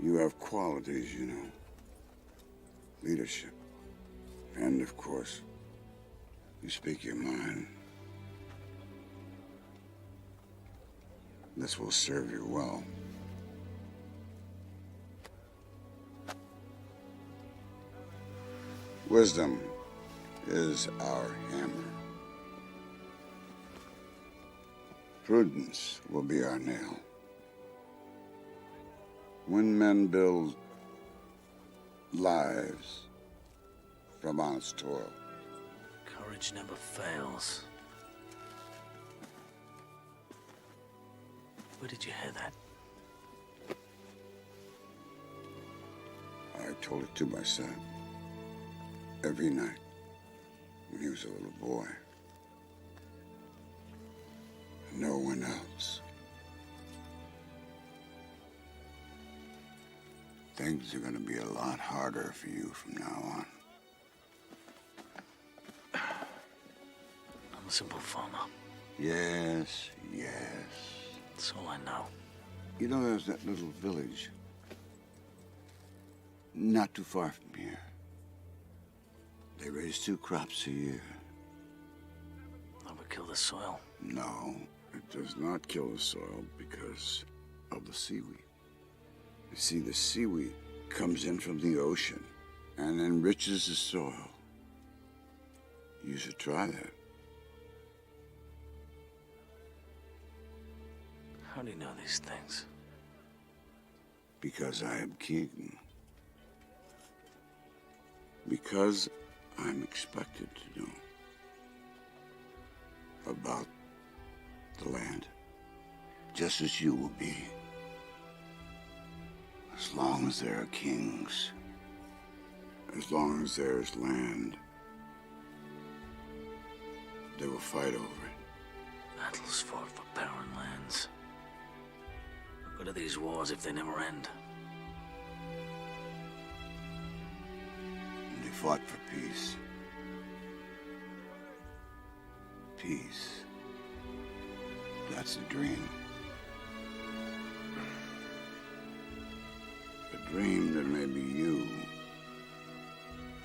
You have qualities, you know. Leadership, And of course, you speak your mind. This will serve you well. Wisdom is our hammer. Prudence will be our nail. When men build lives from honest toil, Courage never fails. Where did you hear that? I told it to my son every night when he was a little boy. No one else. Things are gonna be a lot harder for you from now on. I'm a simple farmer. Yes, yes. That's all I know. You know, there's that little village not too far from here. They raise 2 crops a year. That would kill the soil. No, it does not kill the soil because of the seaweed. You see, the seaweed comes in from the ocean and enriches the soil. You should try that. How do you know these things? Because I am king. Because I'm expected to know about the land, just as you will be. As long as there are kings, as long as there is land, they will fight over it. Battles fought for barren lands. What are these wars if they never end? And they fought for peace. Peace. That's a dream. A dream that maybe you,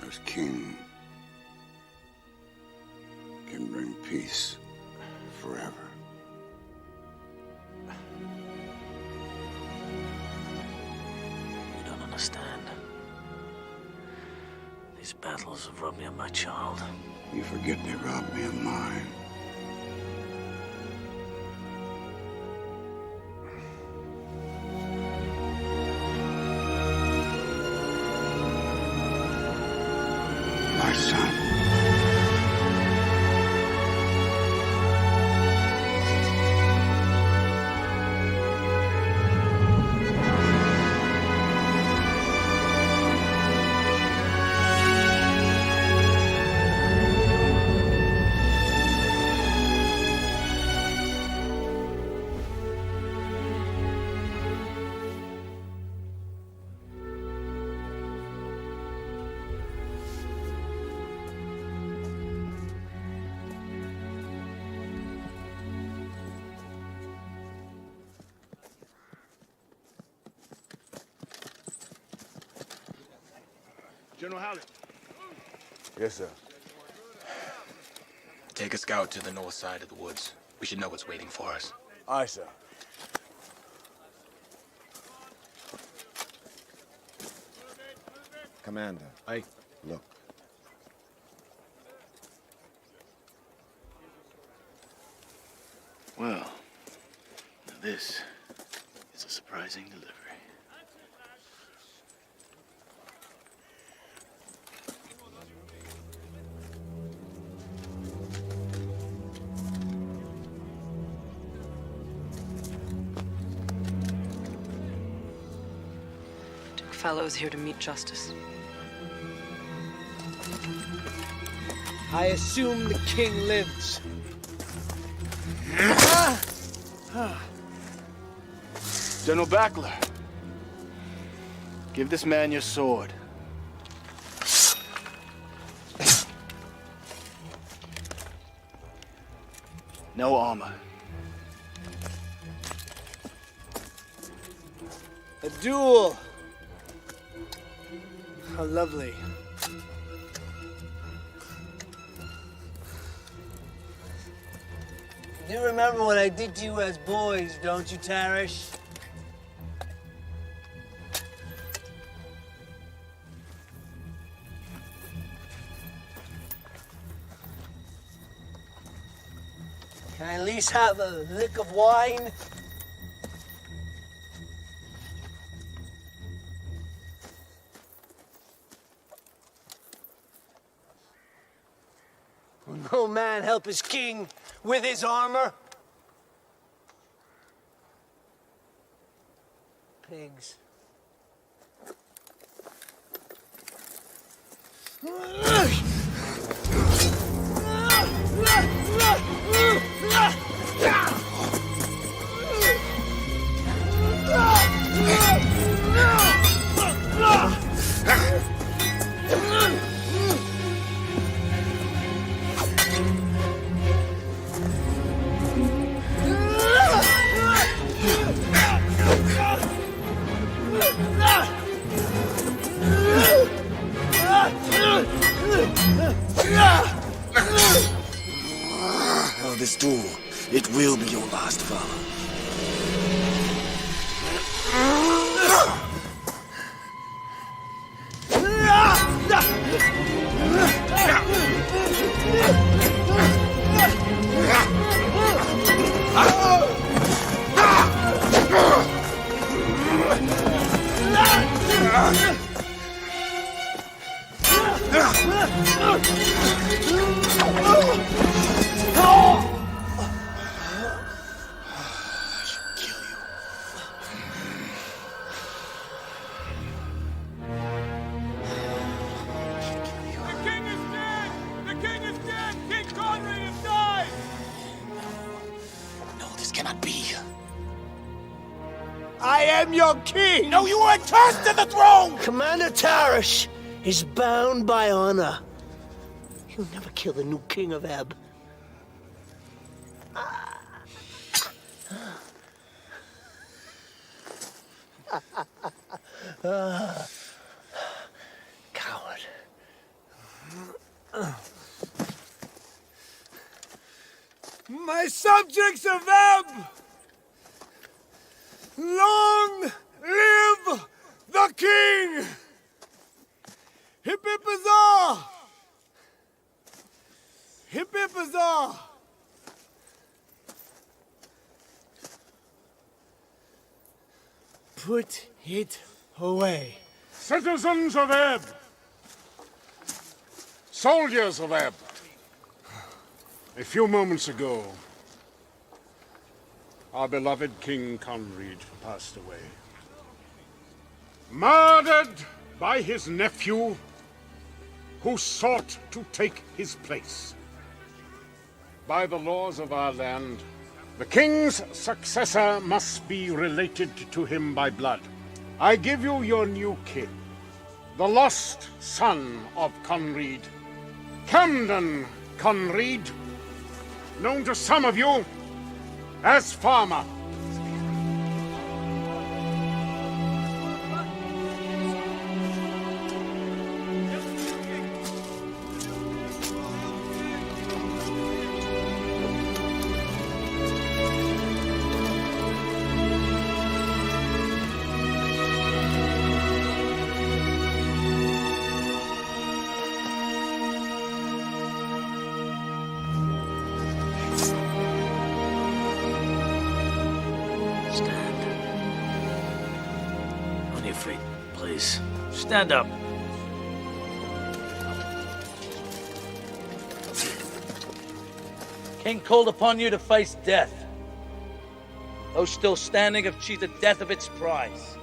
as king, can bring peace forever. You don't understand. These battles have robbed me of my child. You forget they robbed me of mine. My son. General Howlett. Yes, sir. Take a scout to the north side of the woods. We should know what's waiting for us. Aye, sir. Commander. Aye. Look. Well, now this is a surprising delivery. Duke Fallow's here to meet justice. I assume the king lives. General Backler, give this man your sword. No armor. A duel. How lovely. You remember what I did to you as boys, don't you, Tarish? Can I at least have a lick of wine? Will no man help his king with his armor? Pigs. Oh, this duel, it will be your last, father. I am your king! No, you are cursed to the throne! Commander Tarish is bound by honor. He'll never kill the new king of Ebb. Coward. My subjects of Ebb! Long live the king! Hip hip huzzah! Hip hip huzzah! Put it away. Citizens of Ebb! Soldiers of Ebb! A few moments ago, our beloved King Conrad passed away. Murdered by his nephew, who sought to take his place. By the laws of our land, the king's successor must be related to him by blood. I give you your new king, the lost son of Conrad, Camden Conrad, known to some of you as Farmer. Please, stand up. King called upon you to face death. Those still standing have cheated death of its prize.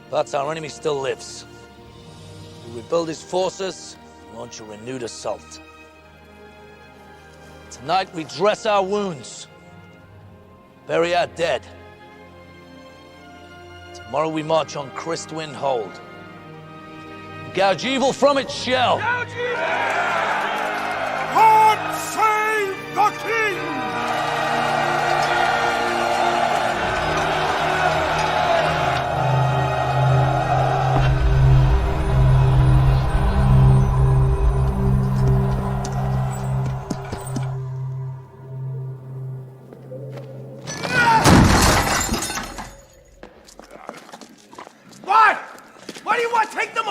But our enemy still lives. We rebuild his forces, launch a renewed assault. Tonight we dress our wounds, bury our dead. Tomorrow we march on Christwind Hold. Gouge evil from its shell. God save the king!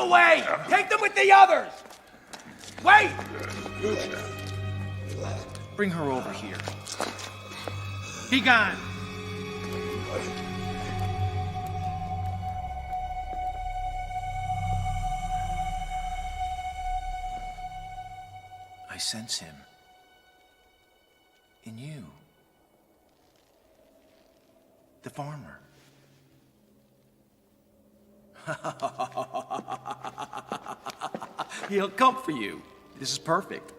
away! Take them with the others! Wait! Bring her over here. Be gone! I sense him. In you. The farmer. He'll come for you. This is perfect.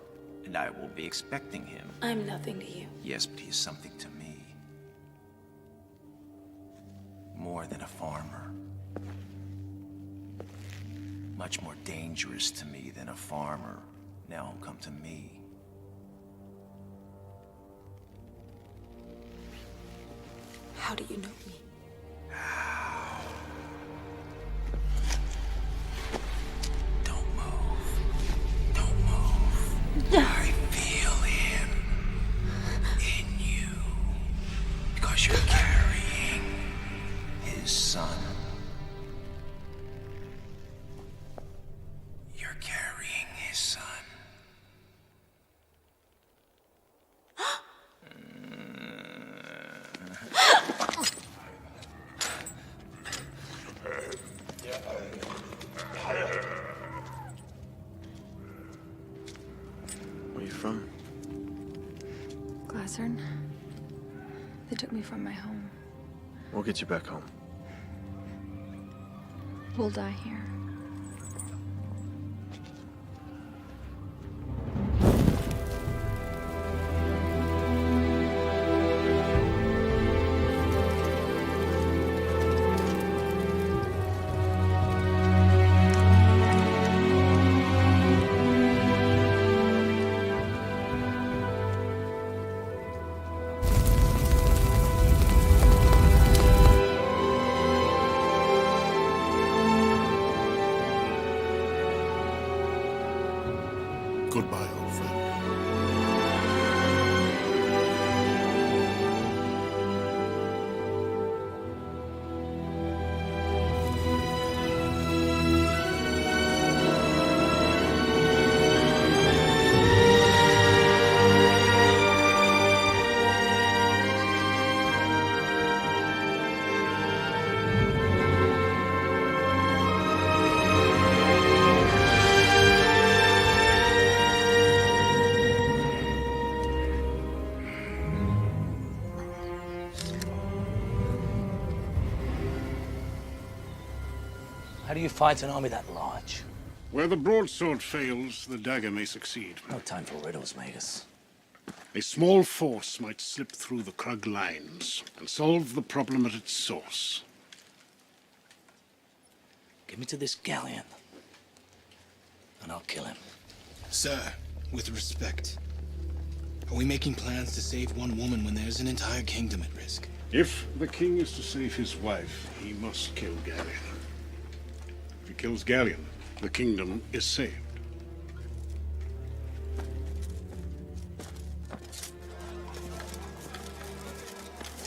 And I will be expecting him. I'm nothing to you. Yes, but he is something to me. More than a farmer. Much more dangerous to me than a farmer. Now come to me. How do you know me? I feel him in you because you're carrying his son. You're carrying his son. Where you from? Glassern. They took me from my home. We'll get you back home. We'll die here. Goodbye, old friend. How do you fight an army that large? Where the broadsword fails, the dagger may succeed. No time for riddles, Magus. A small force might slip through the Krug lines and solve the problem at its source. Get me to this galleon, and I'll kill him. Sir, with respect, are we making plans to save one woman when there's an entire kingdom at risk? If the king is to save his wife, he must kill Galleon. If he kills Galleon, the kingdom is saved.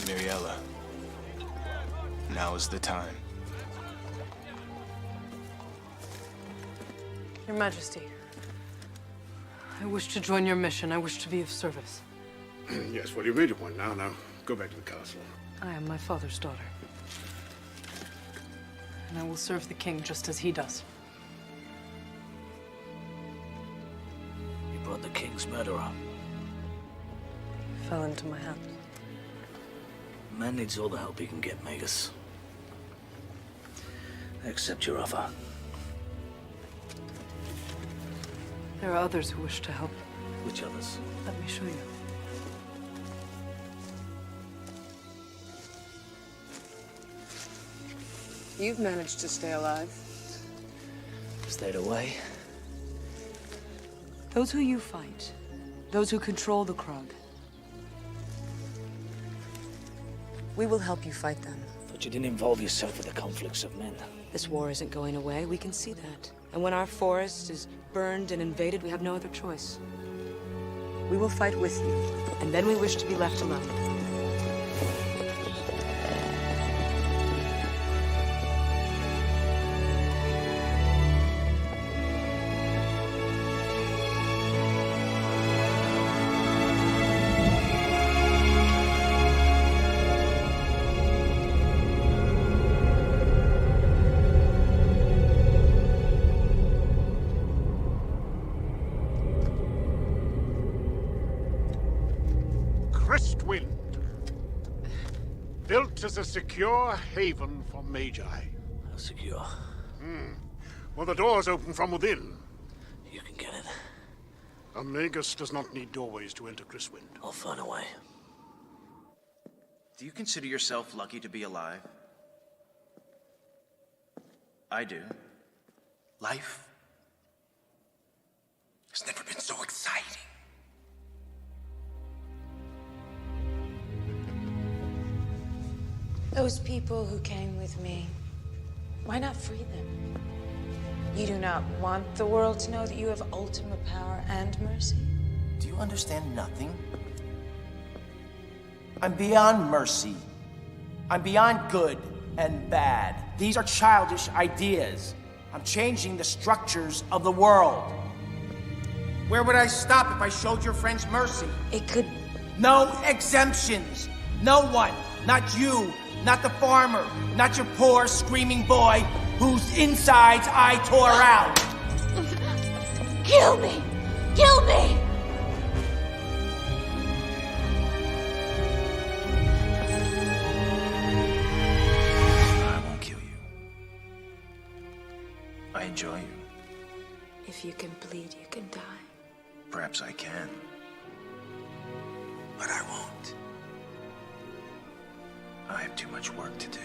Miriella, now is the time. Your Majesty, I wish to join your mission. I wish to be of service. Yes, well, you've made it one now. Now, go back to the castle. I am my father's daughter. And I will serve the king just as he does. You brought the king's murderer. He fell into my hands. Man needs all the help he can get, Magus. I accept your offer. There are others who wish to help. Which others? Let me show you. You've managed to stay alive. Stayed away. Those who you fight, those who control the Krug, we will help you fight them. But you didn't involve yourself with the conflicts of men. This war isn't going away, we can see that. And when our forest is burned and invaded, we have no other choice. We will fight with you, and then we wish to be left alone. crypt as a secure haven for Magi. How secure? Well, the doors open from within. You can get it. A Magus does not need doorways to enter Griswind. I'll find a way. Do you consider yourself lucky to be alive? I do. Life has never been so exciting. Those people who came with me, why not free them? You do not want the world to know that you have ultimate power and mercy? Do you understand nothing? I'm beyond mercy. I'm beyond good and bad. These are childish ideas. I'm changing the structures of the world. Where would I stop if I showed your friends mercy? It could... No exemptions. No one. Not you. Not the farmer. Not your poor, screaming boy whose insides I tore out. Kill me! Kill me! I won't kill you. I enjoy you. If you can bleed, you can die. Perhaps I can. But I won't. I have too much work to do.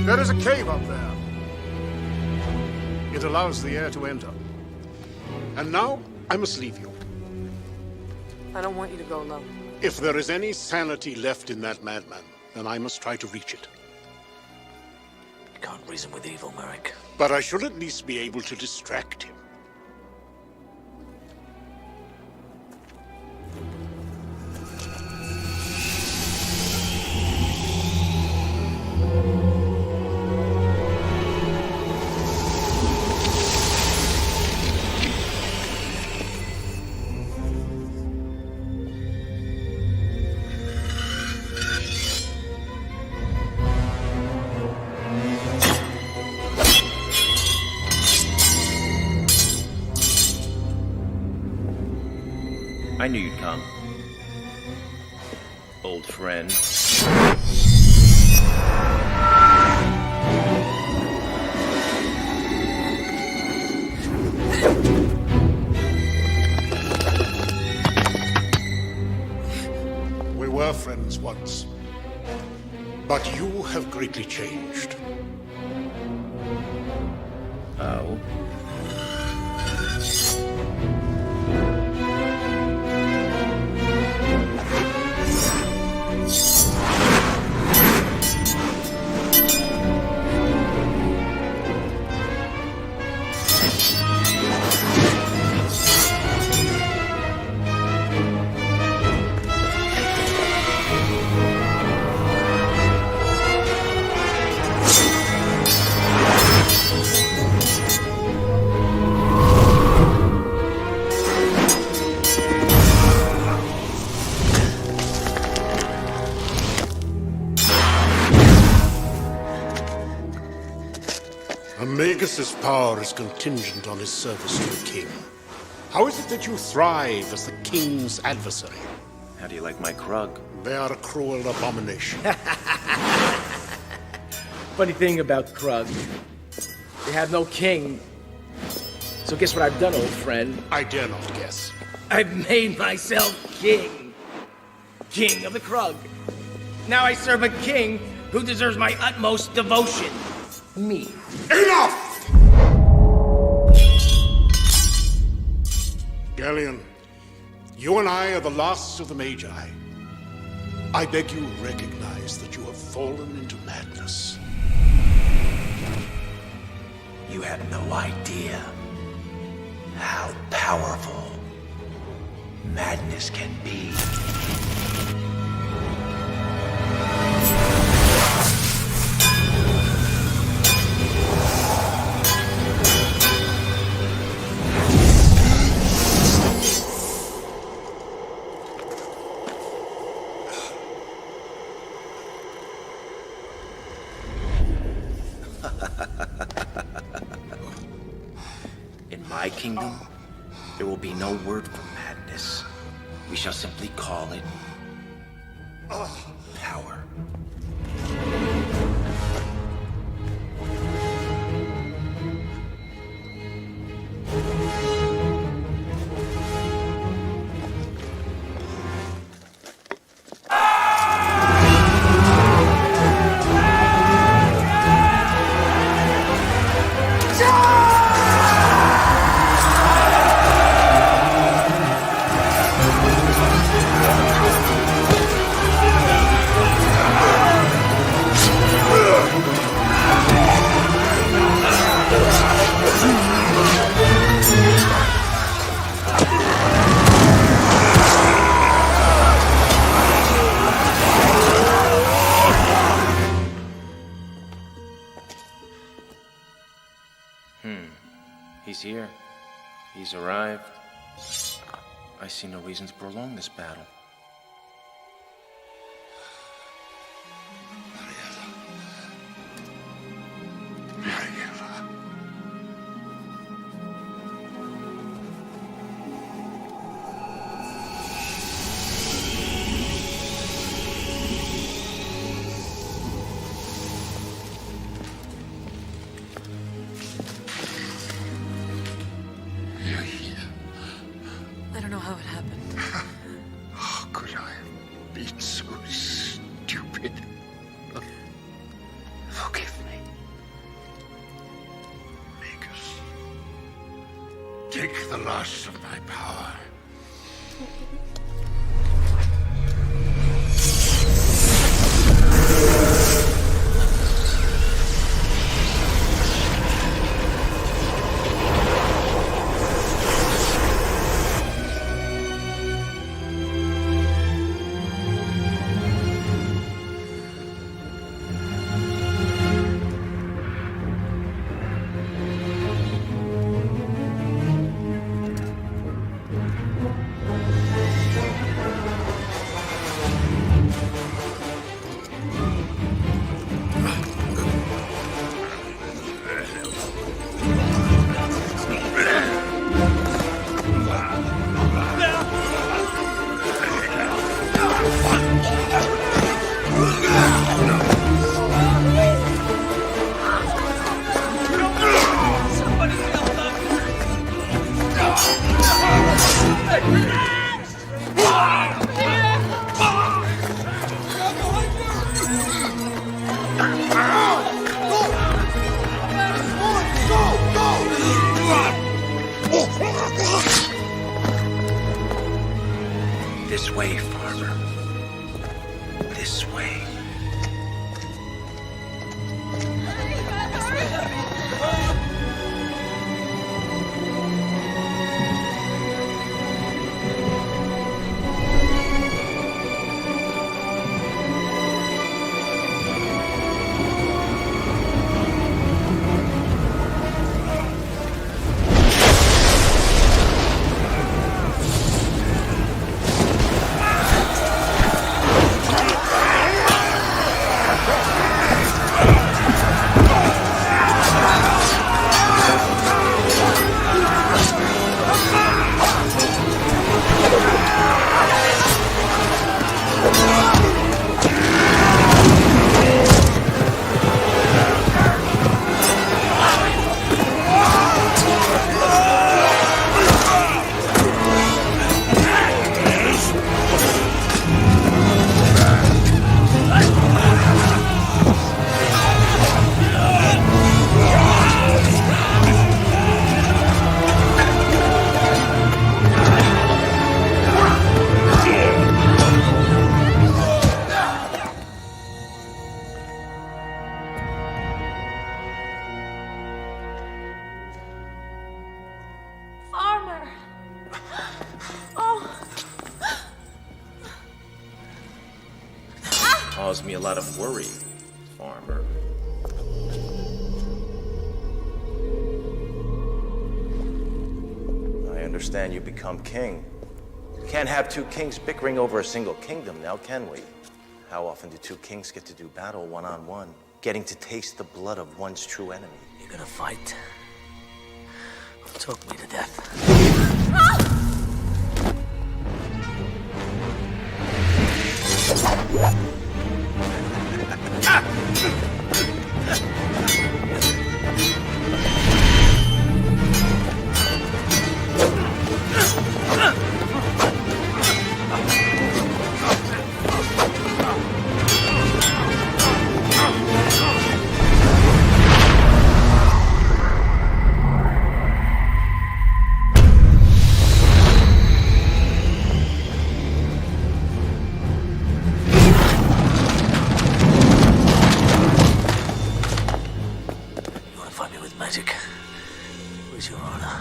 There is a cave up there. It allows the air to enter. And now, I must leave you. I don't want you to go alone. If there is any sanity left in that madman, then I must try to reach it. You can't reason with evil, Merrick. But I should at least be able to distract him. I knew you'd come. Old friend. We were friends once, but you have greatly changed. Oh? Magus' power is contingent on his service to the king. How is it that you thrive as the king's adversary? How do you like my Krug? They are a cruel abomination. Funny thing about Krug, they have no king. So guess what I've done, old friend? I dare not guess. I've made myself king. King of the Krug. Now I serve a king who deserves my utmost devotion. Me. Enough! Galleon, you and I are the last of the Magi. I beg you recognize that you have fallen into madness. You have no idea how powerful madness can be. In my kingdom, there will be no word for madness. We shall simply call it power. He's here. He's arrived. I see no reason to prolong this battle. I don't know how it happened. How could I have been so stupid? Forgive me. Magus, take the last of my power. This way, farmer. This way. Farmer! Oh! Caused me a lot of worry, farmer. I understand you become king. We can't have two kings bickering over a single kingdom now, can we? How often do two kings get to do battle one-on-one, getting to taste the blood of one's true enemy? You're gonna fight? Talk me to death. Magic. Where's your honor?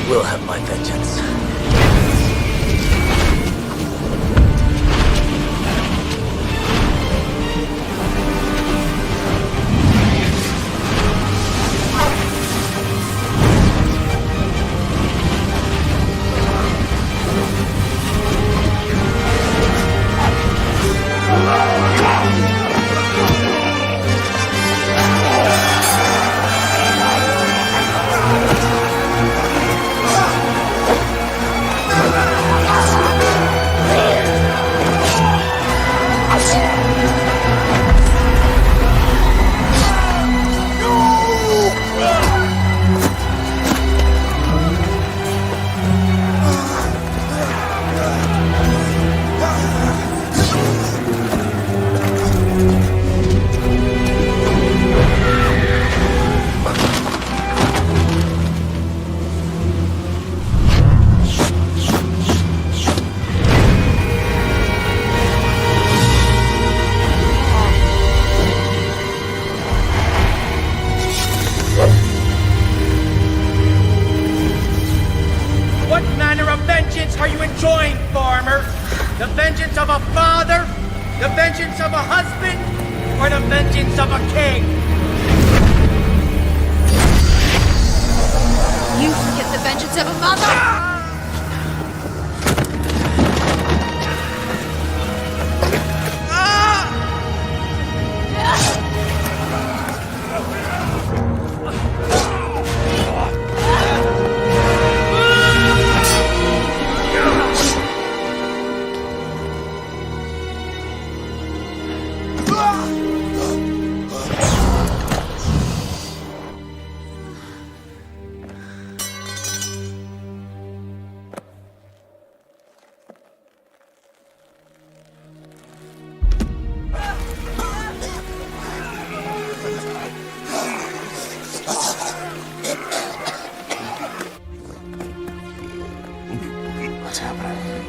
Will have my vengeance. vengeance are you enjoying, farmer? The vengeance of a father? The vengeance of a husband? Or the vengeance of a king? You forget the vengeance of a mother! What's happening?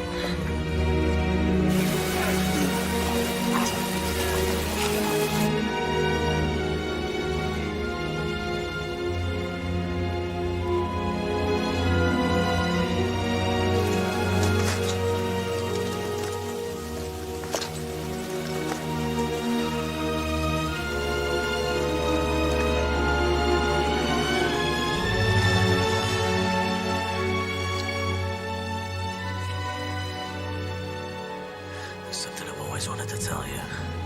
There's something I've always wanted to tell you.